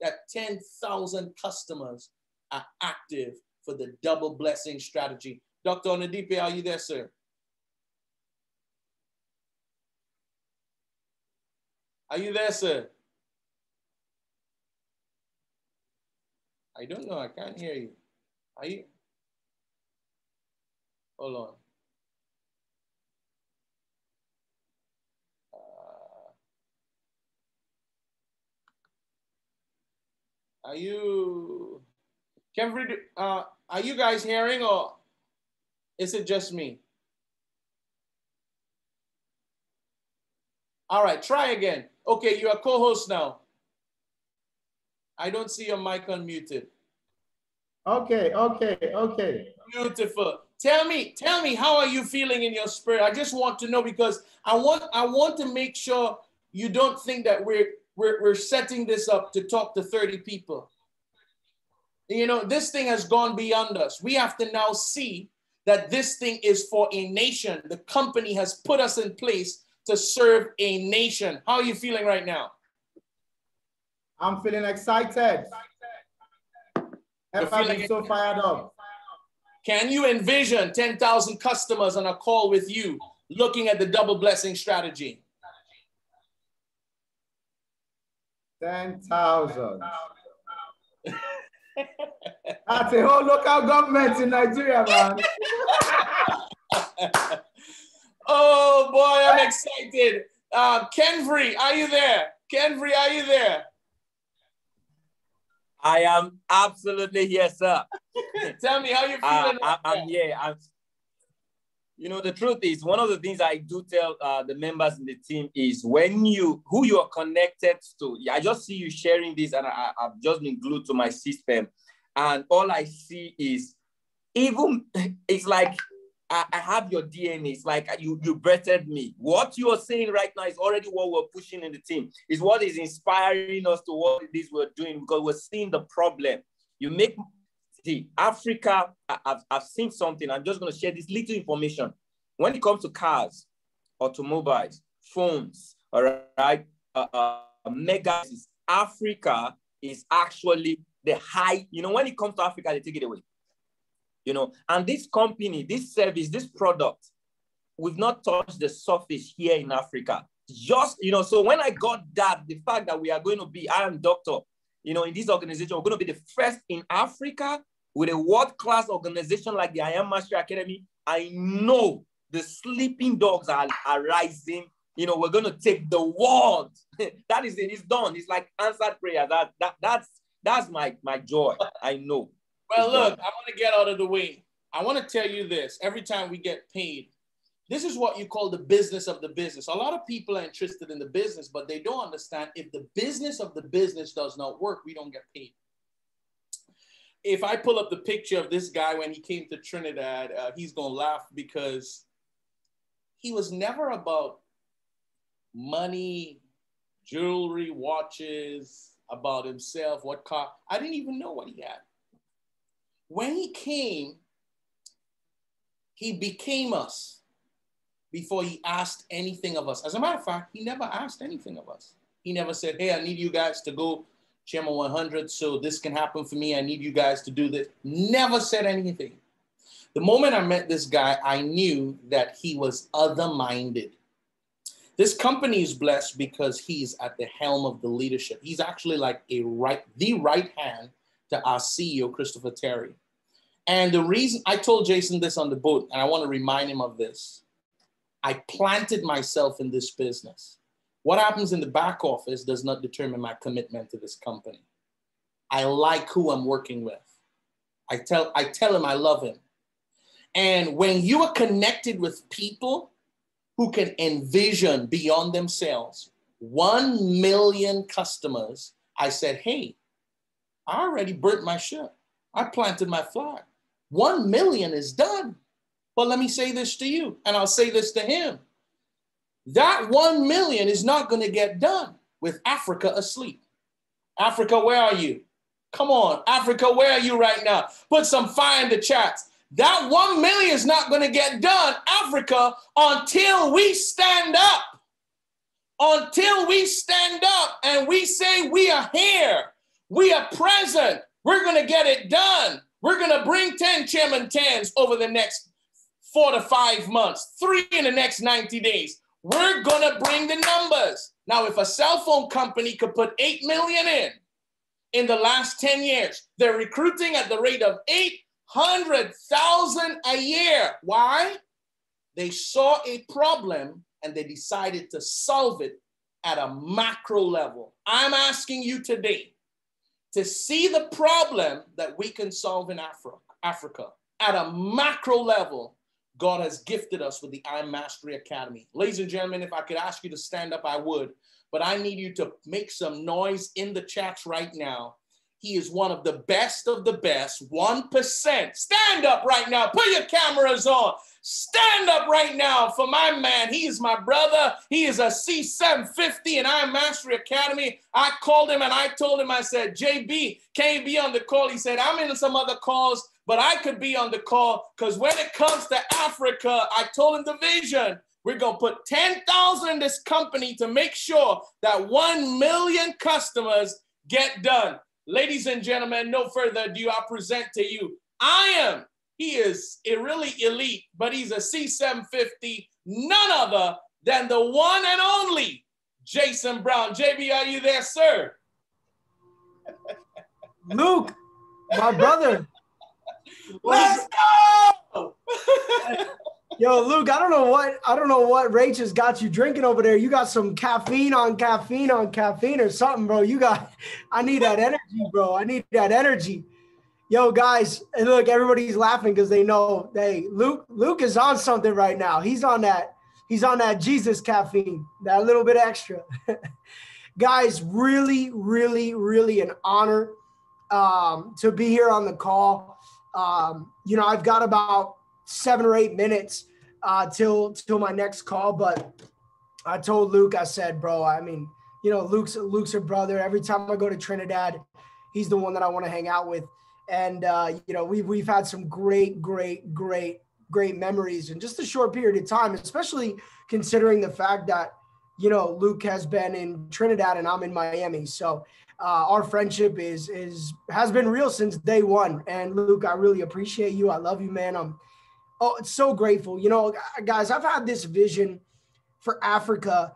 that 10,000 customers are active for the double blessing strategy. Dr. Onodipe, are you there, sir? Are you there, sir? I don't know. I can't hear you. Are you? Hold on. Are you, Kenvry, are you guys hearing or is it just me? All right, try again. Okay, you're a co-host now. I don't see your mic unmuted. Okay. Beautiful. Tell me, how are you feeling in your spirit? I just want to know because I want to make sure you don't think that we're setting this up to talk to 30 people. You know, this thing has gone beyond us. We have to now see that this thing is for a nation. The company has put us in place to serve a nation. How are you feeling right now? I'm feeling excited. I'm so fired up. Can you envision 10,000 customers on a call with you looking at the double blessing strategy? 10,000. That's a whole local government in Nigeria, man. Oh boy, I'm excited. Kenvry, are you there? Kenvry, are you there? I am absolutely here, sir. Tell me how you feeling. I'm here. You know, the truth is, one of the things I do tell the members in the team is who you are connected to. I just see you sharing this, and I've just been glued to my system, and all I see is it's like I have your DNA. It's like you birthed me. What you are saying right now is already what we're pushing in the team. Is what is inspiring us to what it is we're doing, because we're seeing the problem. See, Africa, I've seen something. I'm just going to share this little information. When it comes to cars, automobiles, phones, all right, megas, Africa is actually the high. You know, when it comes to Africa, they take it away. You know, and this company, this service, this product, we've not touched the surface here in Africa. Just, you know, so when I got that, the fact that we are going to be, I am doctor, you know, in this organization, we're going to be the first in Africa with a world-class organization like the I Am Mastery Academy. I know the sleeping dogs are rising. You know, we're going to take the world. That is it. It's done. It's like answered prayer. That's my joy. I know. Well, look, I want to get out of the way. I want to tell you this. Every time we get paid, this is what you call the business of the business. A lot of people are interested in the business, but they don't understand if the business of the business does not work, we don't get paid. If I pull up the picture of this guy when he came to Trinidad, he's going to laugh because he was never about money, jewelry, watches, about himself, what car. I didn't even know what he had. When he came, he became us before he asked anything of us. As a matter of fact, he never asked anything of us. He never said, hey, I need you guys to go Chairman 100 so this can happen for me. I need you guys to do this. Never said anything. The moment I met this guy, I knew that he was other-minded. This company is blessed because he's at the helm of the leadership. He's actually like the right hand to our CEO, Christopher Terry. And the reason I told Jason this on the boat, and I want to remind him of this, I planted myself in this business. What happens in the back office does not determine my commitment to this company. I like who I'm working with. I tell him I love him. And when you are connected with people who can envision beyond themselves, 1 million customers, I said, hey, I already burnt my ship. I planted my flag. 1 million is done. But let me say this to you, and I'll say this to him. That 1 million is not going to get done with Africa asleep. Africa, where are you? Come on, Africa, where are you right now? Put some fire in the chats. That 1 million is not going to get done, Africa, until we stand up. Until we stand up and we say we are here. We are present. We're going to get it done. We're going to bring 10 Chairman 10s over the next 4 to 5 months, 3 in the next 90 days. We're going to bring the numbers. Now, if a cell phone company could put 8 million in the last 10 years, they're recruiting at the rate of 800,000 a year. Why? They saw a problem and they decided to solve it at a macro level. I'm asking you today to see the problem that we can solve in Africa at a macro level. God has gifted us with the I Mastery Academy. Ladies and gentlemen, if I could ask you to stand up, I would, but I need you to make some noise in the chats right now. He is one of the best, 1%. Stand up right now. Put your cameras on. Stand up right now for my man. He is my brother. He is a C750 in I Mastery Academy. I called him and I told him, I said, JB, can you be on the call? He said, I'm in some other calls, but I could be on the call because when it comes to Africa, I told him the vision. We're going to put 10,000 in this company to make sure that 1 million customers get done. Ladies and gentlemen, no further ado, I present to you, he is a really elite, but he's a C750, none other than the one and only Jason Brown. JB, are you there, sir? Luke, my brother. Let's go! Yo, Luke, I don't know what Rach has got you drinking over there. You got some caffeine on caffeine on caffeine or something, bro. I need that energy, bro. I need that energy. Yo, guys, and look, everybody's laughing because they know, hey, Luke is on something right now. He's on that Jesus caffeine, that little bit extra. Guys, really, really, really an honor to be here on the call. I've got about 7 or 8 minutes till my next call, but I told Luke, I said, bro, I mean, Luke's a brother. Every time I go to Trinidad, he's the one that I want to hang out with. And, we've had some great memories in just a short period of time, especially considering the fact that, Luke has been in Trinidad and I'm in Miami. So our friendship has been real since day one. And Luke, I really appreciate you. I love you, man. It's so grateful. Guys, I've had this vision for Africa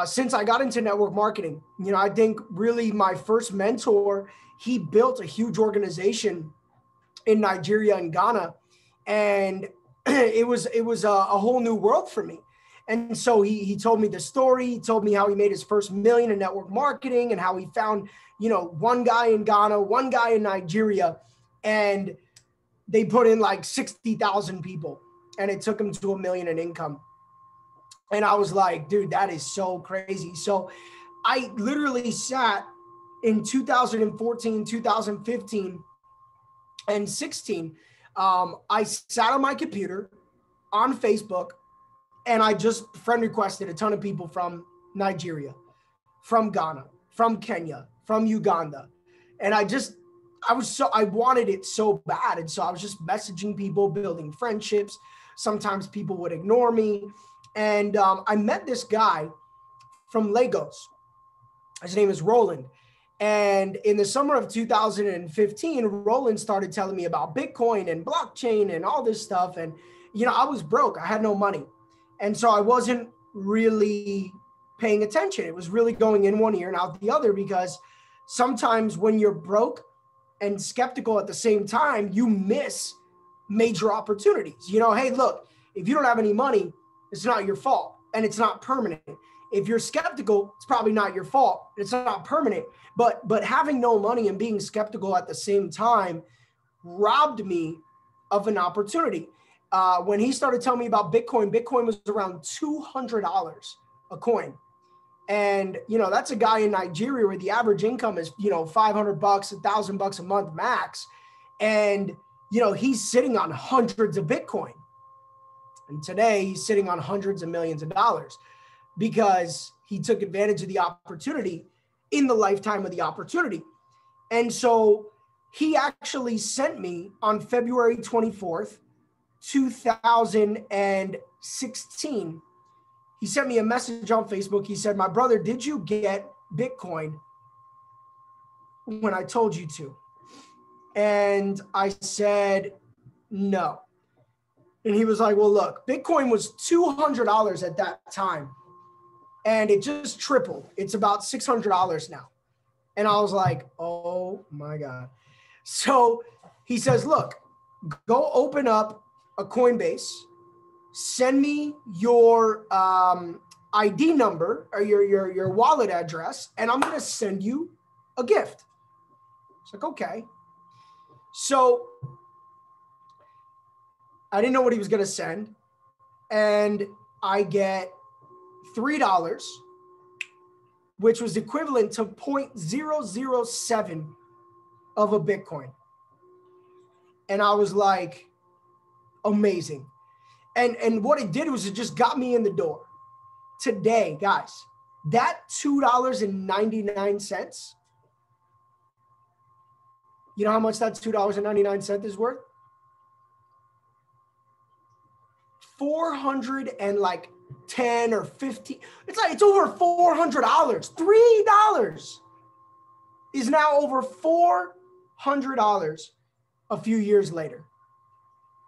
since I got into network marketing. I think really my first mentor, he built a huge organization in Nigeria and Ghana. And it was a whole new world for me. And so he told me the story. He told me how he made his first $1 million in network marketing and how he found, one guy in Ghana, one guy in Nigeria, and they put in like 60,000 people and it took him to $1 million in income. And I was like, dude, that is so crazy. So I literally sat in 2014, 2015, and 16. I sat on my computer on Facebook and I just friend requested a ton of people from Nigeria, from Ghana, from Kenya, from Uganda. And I wanted it so bad. And so I was just messaging people, building friendships. Sometimes people would ignore me. And I met this guy from Lagos. His name is Roland. And in the summer of 2015, Roland started telling me about Bitcoin and blockchain and all this stuff. And, I was broke. I had no money. And so I wasn't really paying attention. It was really going in one ear and out the other, because sometimes when you're broke and skeptical at the same time, you miss major opportunities. You know, hey, look, if you don't have any money, it's not your fault and it's not permanent. If you're skeptical, it's probably not your fault. It's not permanent. But having no money and being skeptical at the same time robbed me of an opportunity. When he started telling me about Bitcoin was around $200 a coin. And, you know, that's a guy in Nigeria where the average income is, you know, $500, $1,000 a month max. And, you know, he's sitting on hundreds of Bitcoin. And today he's sitting on hundreds of millions of dollars because he took advantage of the opportunity in the lifetime of the opportunity. And so he actually sent me on February 24th, 2016, he sent me a message on Facebook. He said, my brother, did you get Bitcoin when I told you to? And I said, no. And he was like, well, look, Bitcoin was $200 at that time. And it just tripled. It's about $600 now. And I was like, oh my God. So he says, look, go open up a Coinbase, send me your ID number or your wallet address, and I'm going to send you a gift. It's like, okay. So I didn't know what he was going to send. And I get $3, which was equivalent to 0.007 of a Bitcoin. And I was like, amazing. And what it did was it just got me in the door. Today, guys, that $2.99, you know how much that $2.99 is worth? 410 or 50. It's over $400. $3 is now over $400 a few years later.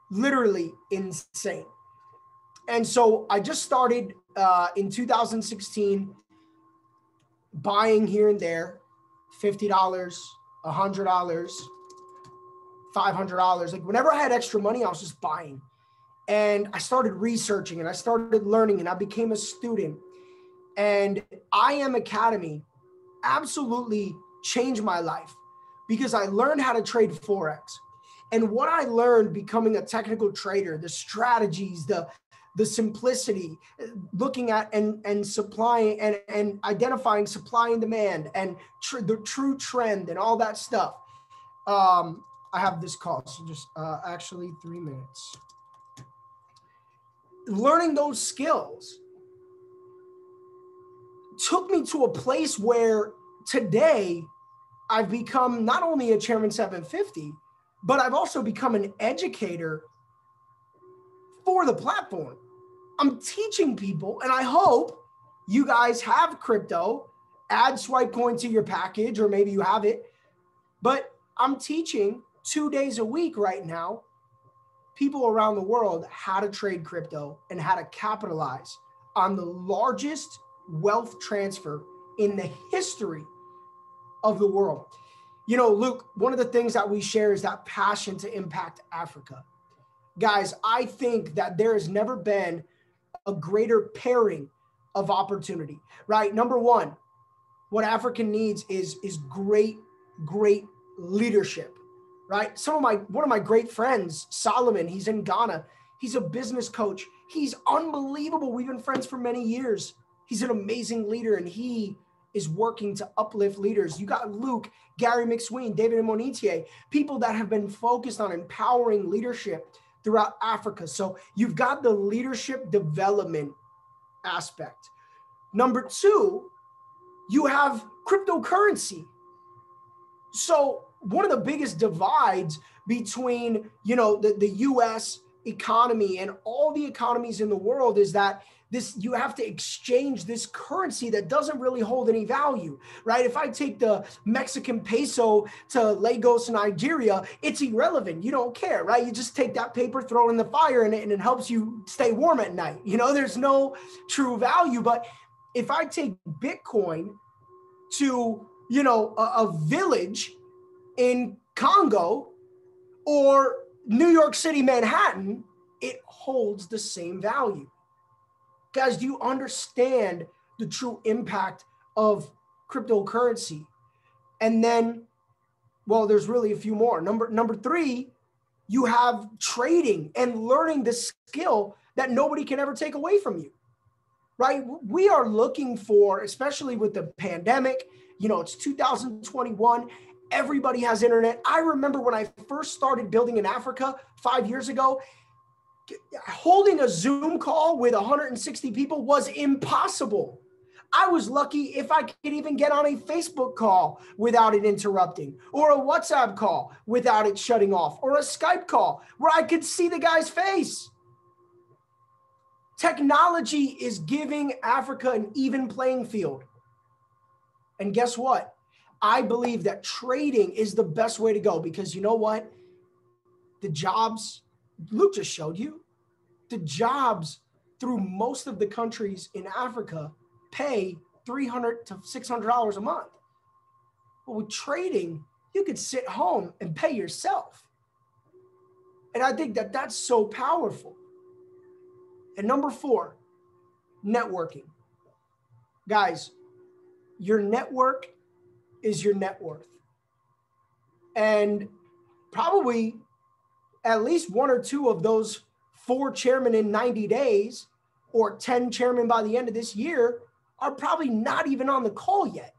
Literally insane. And so I just started in 2016 buying here and there, $50, $100, $500. Like whenever I had extra money, I was just buying. And I started researching and I started learning and I became a student. And IM Academy absolutely changed my life because I learned how to trade Forex. And what I learned becoming a technical trader, the strategies, the simplicity, looking at and supplying and identifying supply and demand and the true trend and all that stuff. I have this call, so just actually 3 minutes. Learning those skills took me to a place where today I've become not only a Chairman 750, but I've also become an educator for the platform. I'm teaching people, and I hope you guys have crypto, add Swipecoin to your package, or maybe you have it, but I'm teaching 2 days a week right now, people around the world how to trade crypto and how to capitalize on the largest wealth transfer in the history of the world. You know, Luke, one of the things that we share is that passion to impact Africa. Guys, I think that there has never been a greater pairing of opportunity, right? Number one, what Africa needs is great leadership, right? One of my great friends, Solomon, he's in Ghana. He's a business coach. He's unbelievable. We've been friends for many years. He's an amazing leader, and he is working to uplift leaders. You got Luke, Gary McSween, David Monetier, people that have been focused on empowering leadership throughout Africa. So you've got the leadership development aspect. Number two, you have cryptocurrency. So one of the biggest divides between, you know, the US economy and all the economies in the world is that you have to exchange this currency that doesn't really hold any value, right? If I take the Mexican peso to Lagos, Nigeria, it's irrelevant. You don't care, right? You just take that paper, throw it in the fire, and it helps you stay warm at night. There's no true value. But if I take Bitcoin to, a village in Congo or New York City, Manhattan, it holds the same value. Guys, do you understand the true impact of cryptocurrency? And then, well, there's really a few more. Number three, you have trading and learning the skill that nobody can ever take away from you, right? We are looking for, especially with the pandemic, it's 2021. Everybody has internet. I remember when I first started building in Africa 5 years ago, holding a Zoom call with 160 people was impossible. I was lucky if I could even get on a Facebook call without it interrupting, or a WhatsApp call without it shutting off, or a Skype call where I could see the guy's face. Technology is giving Africa an even playing field. And guess what? I believe that trading is the best way to go, because you know what? The jobs Luke just showed you, the jobs through most of the countries in Africa pay $300 to $600 a month. But with trading, you could sit home and pay yourself. And I think that that's so powerful. And number four, networking. Guys, your network is your net worth. And probably at least one or two of those 4 chairmen in 90 days or 10 chairmen by the end of this year are probably not even on the call yet.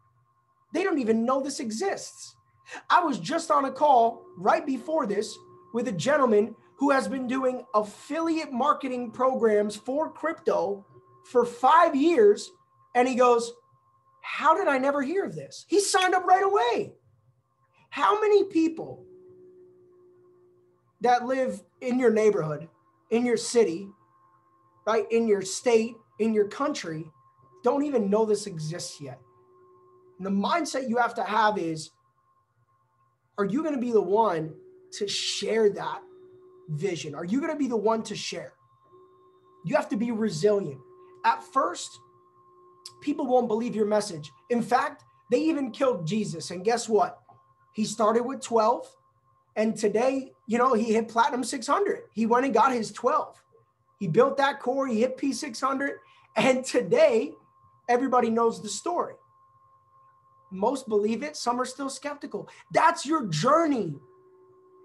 They don't even know this exists. I was just on a call right before this with a gentleman who has been doing affiliate marketing programs for crypto for 5 years. And he goes, how did I never hear of this? He signed up right away. How many people that live in your neighborhood, in your city, right, in your state, in your country, don't even know this exists yet? And the mindset you have to have is, are you going to be the one to share that vision? Are you going to be the one to share? You have to be resilient. At first, people won't believe your message. In fact, they even killed Jesus. And guess what? He started with 12. And today, he hit Platinum 600. He went and got his 12. He built that core. He hit P600. And today, everybody knows the story. Most believe it. Some are still skeptical. That's your journey.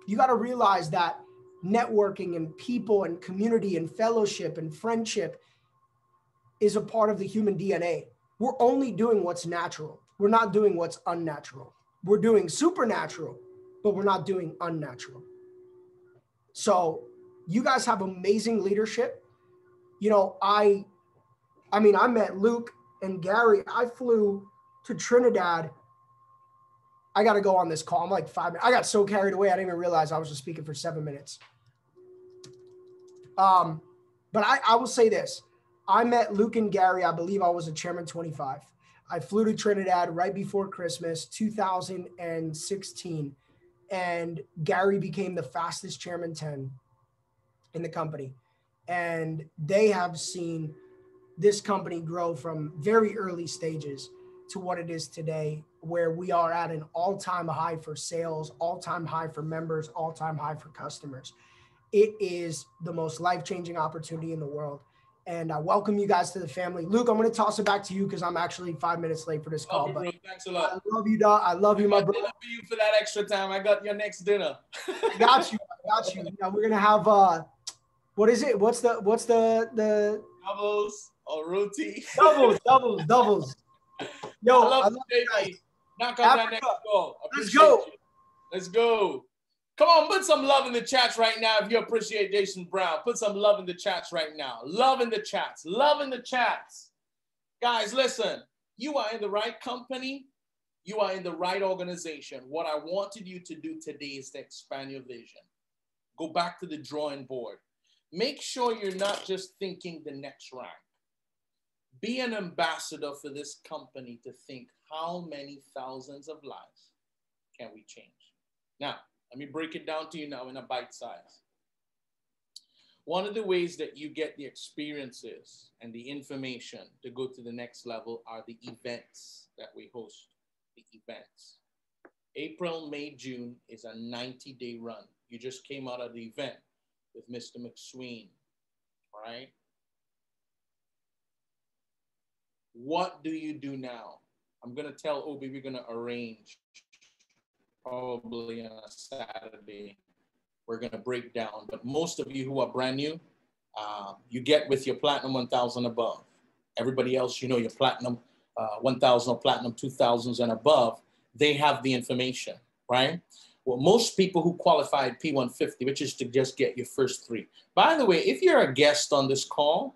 You got to realize that networking and people and community and fellowship and friendship is a part of the human DNA. We're only doing what's natural. We're not doing what's unnatural. We're doing supernatural, but we're not doing unnatural. So you guys have amazing leadership. I met Luke and Gary. I flew to Trinidad. I got to go on this call. I'm like 5 minutes. I got so carried away. I didn't even realize I was just speaking for 7 minutes. But I will say this. I met Luke and Gary. I believe I was a chairman 25. I flew to Trinidad right before Christmas, 2016. And Gary became the fastest chairman 10 in the company. And they have seen this company grow from very early stages to what it is today, where we are at an all-time high for sales, all-time high for members, all-time high for customers. It is the most life-changing opportunity in the world. And I welcome you guys to the family. Luke, I'm going to toss it back to you because I'm actually 5 minutes late for this call. Bro. Thanks a lot. I love you, dog. I love you, my brother. For you for that extra time. I got your next dinner. I got you. Now we're going to have, what is it? What's the doubles or roti? Doubles. Yo, I love you, baby. Knock on that next goal. Let's go. Let's go. Come on, put some love in the chats right now if you appreciate Jason Brown. Put some love in the chats right now. Love in the chats. Love in the chats. Guys, listen. You are in the right company. You are in the right organization. What I wanted you to do today is to expand your vision. Go back to the drawing board. make sure you're not just thinking the next rank. Be an ambassador for this company to think how many thousands of lives can we change. Now, let me break it down to you now in a bite size. One of the ways that you get the experiences and the information to go to the next level are the events that we host, the events. April, May, June is a 90-day run. You just came out of the event with Mr. McSween, right? What do you do now? I'm going to tell Obi we're going to arrange probably on a Saturday. We're going to break down. But most of you who are brand new, you get with your Platinum 1000 above. Everybody else, you know, your Platinum 1000 or Platinum 2000s and above, they have the information, right? Well, most people who qualified P150, which is to just get your first 3. By the way, if you're a guest on this call,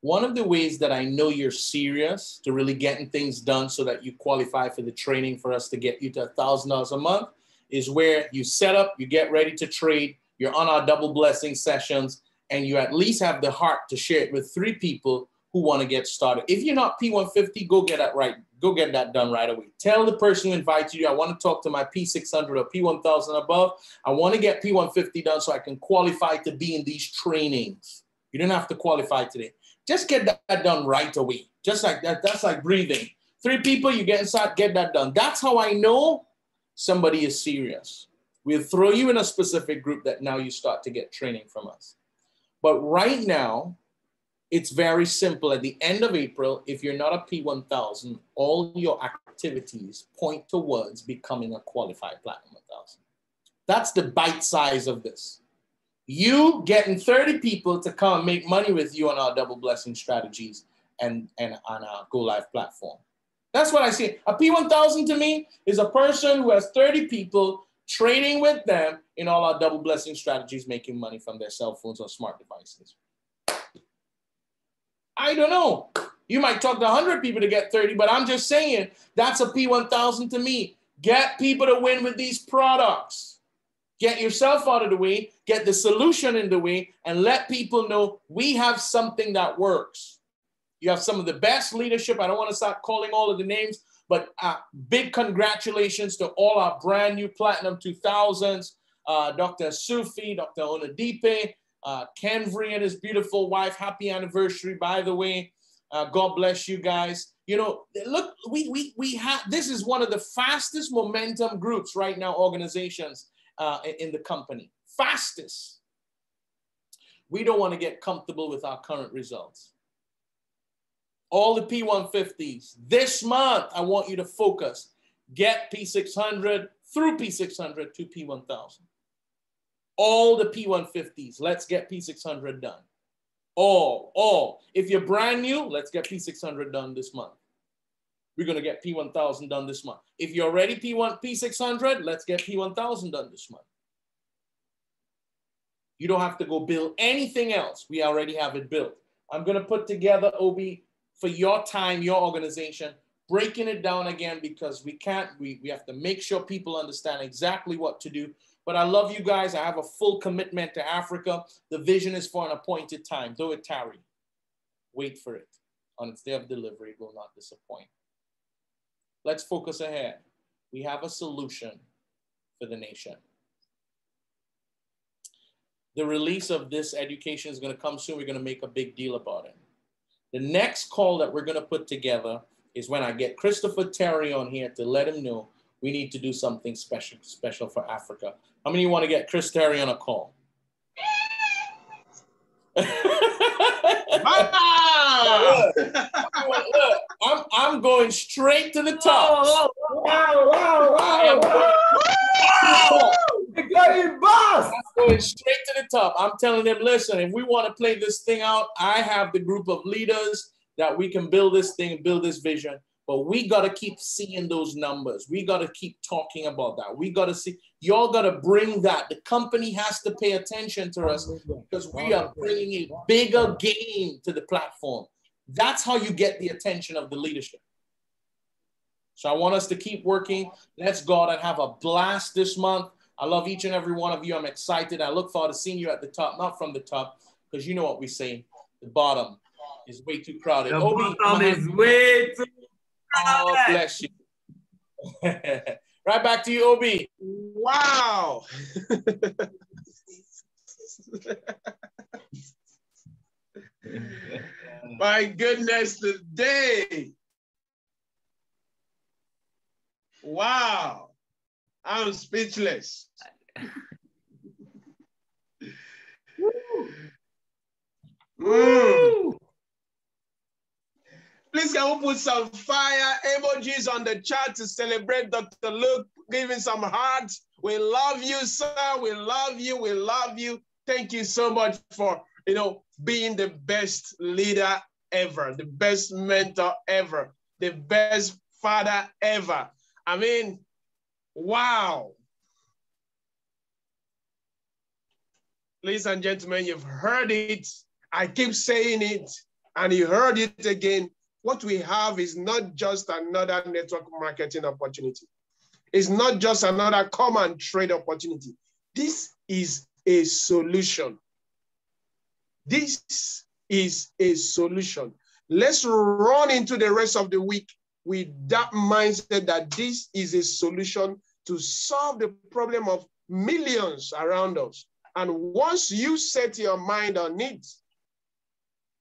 one of the ways that I know you're serious to really getting things done so that you qualify for the training for us to get you to $1,000 a month is where you set up, you get ready to trade, you're on our double blessing sessions, and you at least have the heart to share it with 3 people who want to get started. If you're not P150, go get that right. Go get that done right away. Tell the person who invites you, I want to talk to my P600 or P1000 above. I want to get P150 done so I can qualify to be in these trainings. You don't have to qualify today. Just get that done right away. Just like that. That's like breathing. 3 people, you get inside, get that done. That's how I know somebody is serious. We'll throw you in a specific group that now you start to get training from us. But right now, it's very simple. At the end of April, if you're not a P1000, all your activities point towards becoming a qualified Platinum 1000. That's the bite size of this. You getting 30 people to come and make money with you on our double blessing strategies and on our Go Live platform. That's what I see. A P1000 to me is a person who has 30 people trading with them in all our double blessing strategies, making money from their cell phones or smart devices. I don't know. You might talk to 100 people to get 30, but I'm just saying that's a P1000 to me. Get people to win with these products. Get yourself out of the way, get the solution in the way, and let people know we have something that works. You have some of the best leadership. I don't want to start calling all of the names, but big congratulations to all our brand new Platinum 2000s, Dr. Sufi, Dr. Oladipe, Kenvry and his beautiful wife. Happy anniversary, by the way. God bless you guys. You know, look, we have, this is one of the fastest momentum groups right now, organizations in the company. Fastest. We don't want to get comfortable with our current results. All the P150s, this month, I want you to focus. Get P600 through P600 to P1000. All the P150s, let's get P600 done. All. If you're brand new, let's get P600 done this month. We're going to get P1000 done this month. If you're already P600, let's get P1000 done this month. You don't have to go build anything else. We already have it built. I'm going to put together, Obi, for your time, your organization, breaking it down again because we have to make sure people understand exactly what to do. But I love you guys. I have a full commitment to Africa. The vision is for an appointed time. Though it tarry, wait for it. On its day of delivery, it will not disappoint. Let's focus ahead. We have a solution for the nation. The release of this education is going to come soon. We're going to make a big deal about it. The next call that we're going to put together is when I get Christopher Terry on here to let him know we need to do something special for Africa. How many of you want to get Chris Terry on a call? Look, I'm going straight to the top. I'm going straight to the top. I'm telling them, listen, if we want to play this thing out, I have the group of leaders that we can build this thing, build this vision. But we got to keep seeing those numbers. We got to keep talking about that. We got to see, y'all got to bring that. The company has to pay attention to us because we are bringing a bigger game to the platform. That's how you get the attention of the leadership. So I want us to keep working. Let's go out and have a blast this month. I love each and every one of you. I'm excited. I look forward to seeing you at the top, not from the top, because you know what we say, the bottom is way too crowded. The Obi, bottom is way too oh, crowded. bless you. Right back to you, Obi. Wow. My goodness, today. Wow. I'm speechless. Please can we put some fire emojis on the chat to celebrate Dr. Luke, giving some hearts. We love you, sir. We love you. We love you. Thank you so much for, being the best leader ever, the best mentor ever, the best father ever. I mean, wow. Ladies and gentlemen, you've heard it. I keep saying it, and you heard it again. What we have is not just another network marketing opportunity. It's not just another come and trade opportunity. This is a solution. This is a solution. Let's run into the rest of the week with that mindset that this is a solution to solve the problem of millions around us. And once you set your mind on it,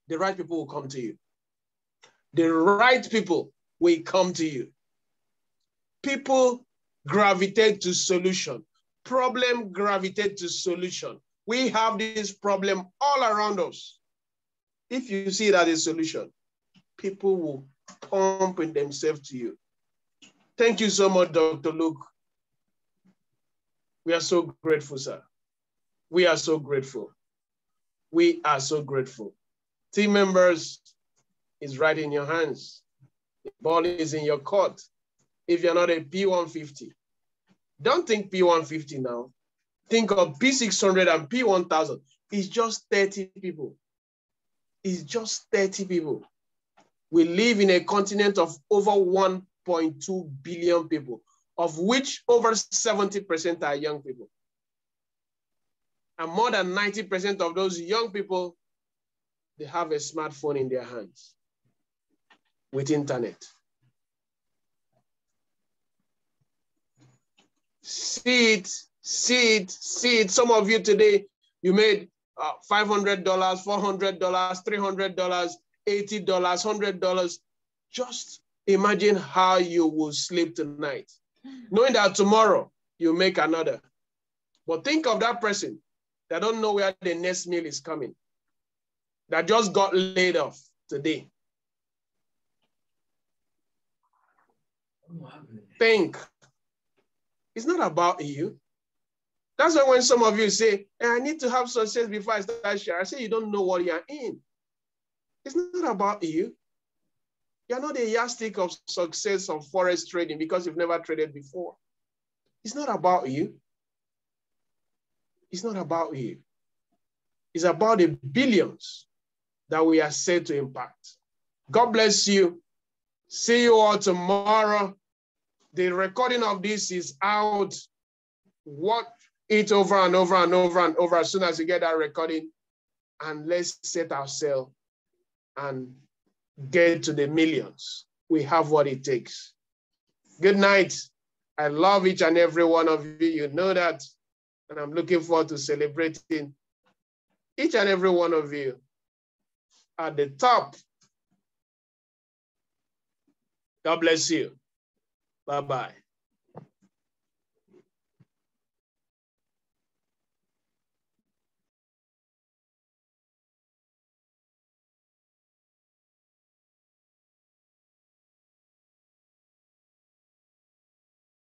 the right people will come to you. The right people will come to you. People gravitate to solution. Problem gravitate to solution. We have this problem all around us. If you see that as a solution, people will pump in themselves to you. Thank you so much, Dr. Luke. We are so grateful, sir. We are so grateful. We are so grateful. Team members, it's right in your hands. The ball is in your court. If you're not a P150, don't think P150 now. Think of P600 and P1000. It's just 30 people. It's just 30 people. We live in a continent of over 1.2 billion people, of which over 70% are young people. And more than 90% of those young people, they have a smartphone in their hands with internet. See it, see it, see it. Some of you today, you made $500, $400, $300, $80, $100. Just imagine how you will sleep tonight, knowing that tomorrow you make another. But think of that person that don't know where the next meal is coming, that just got laid off today. Think. It's not about you. That's why when some of you say, hey, I need to have success before I start sharing, I say you don't know what you're in. It's not about you. You're not a yardstick of success of forex trading because you've never traded before. It's not about you. It's not about you. It's about the billions that we are set to impact. God bless you. See you all tomorrow. The recording of this is out. Watch it over and over and over and over as soon as you get that recording. And let's set ourselves and get to the millions. We have what it takes. Good night. I love each and every one of you. You know that. And I'm looking forward to celebrating each and every one of you at the top. God bless you. Bye-bye.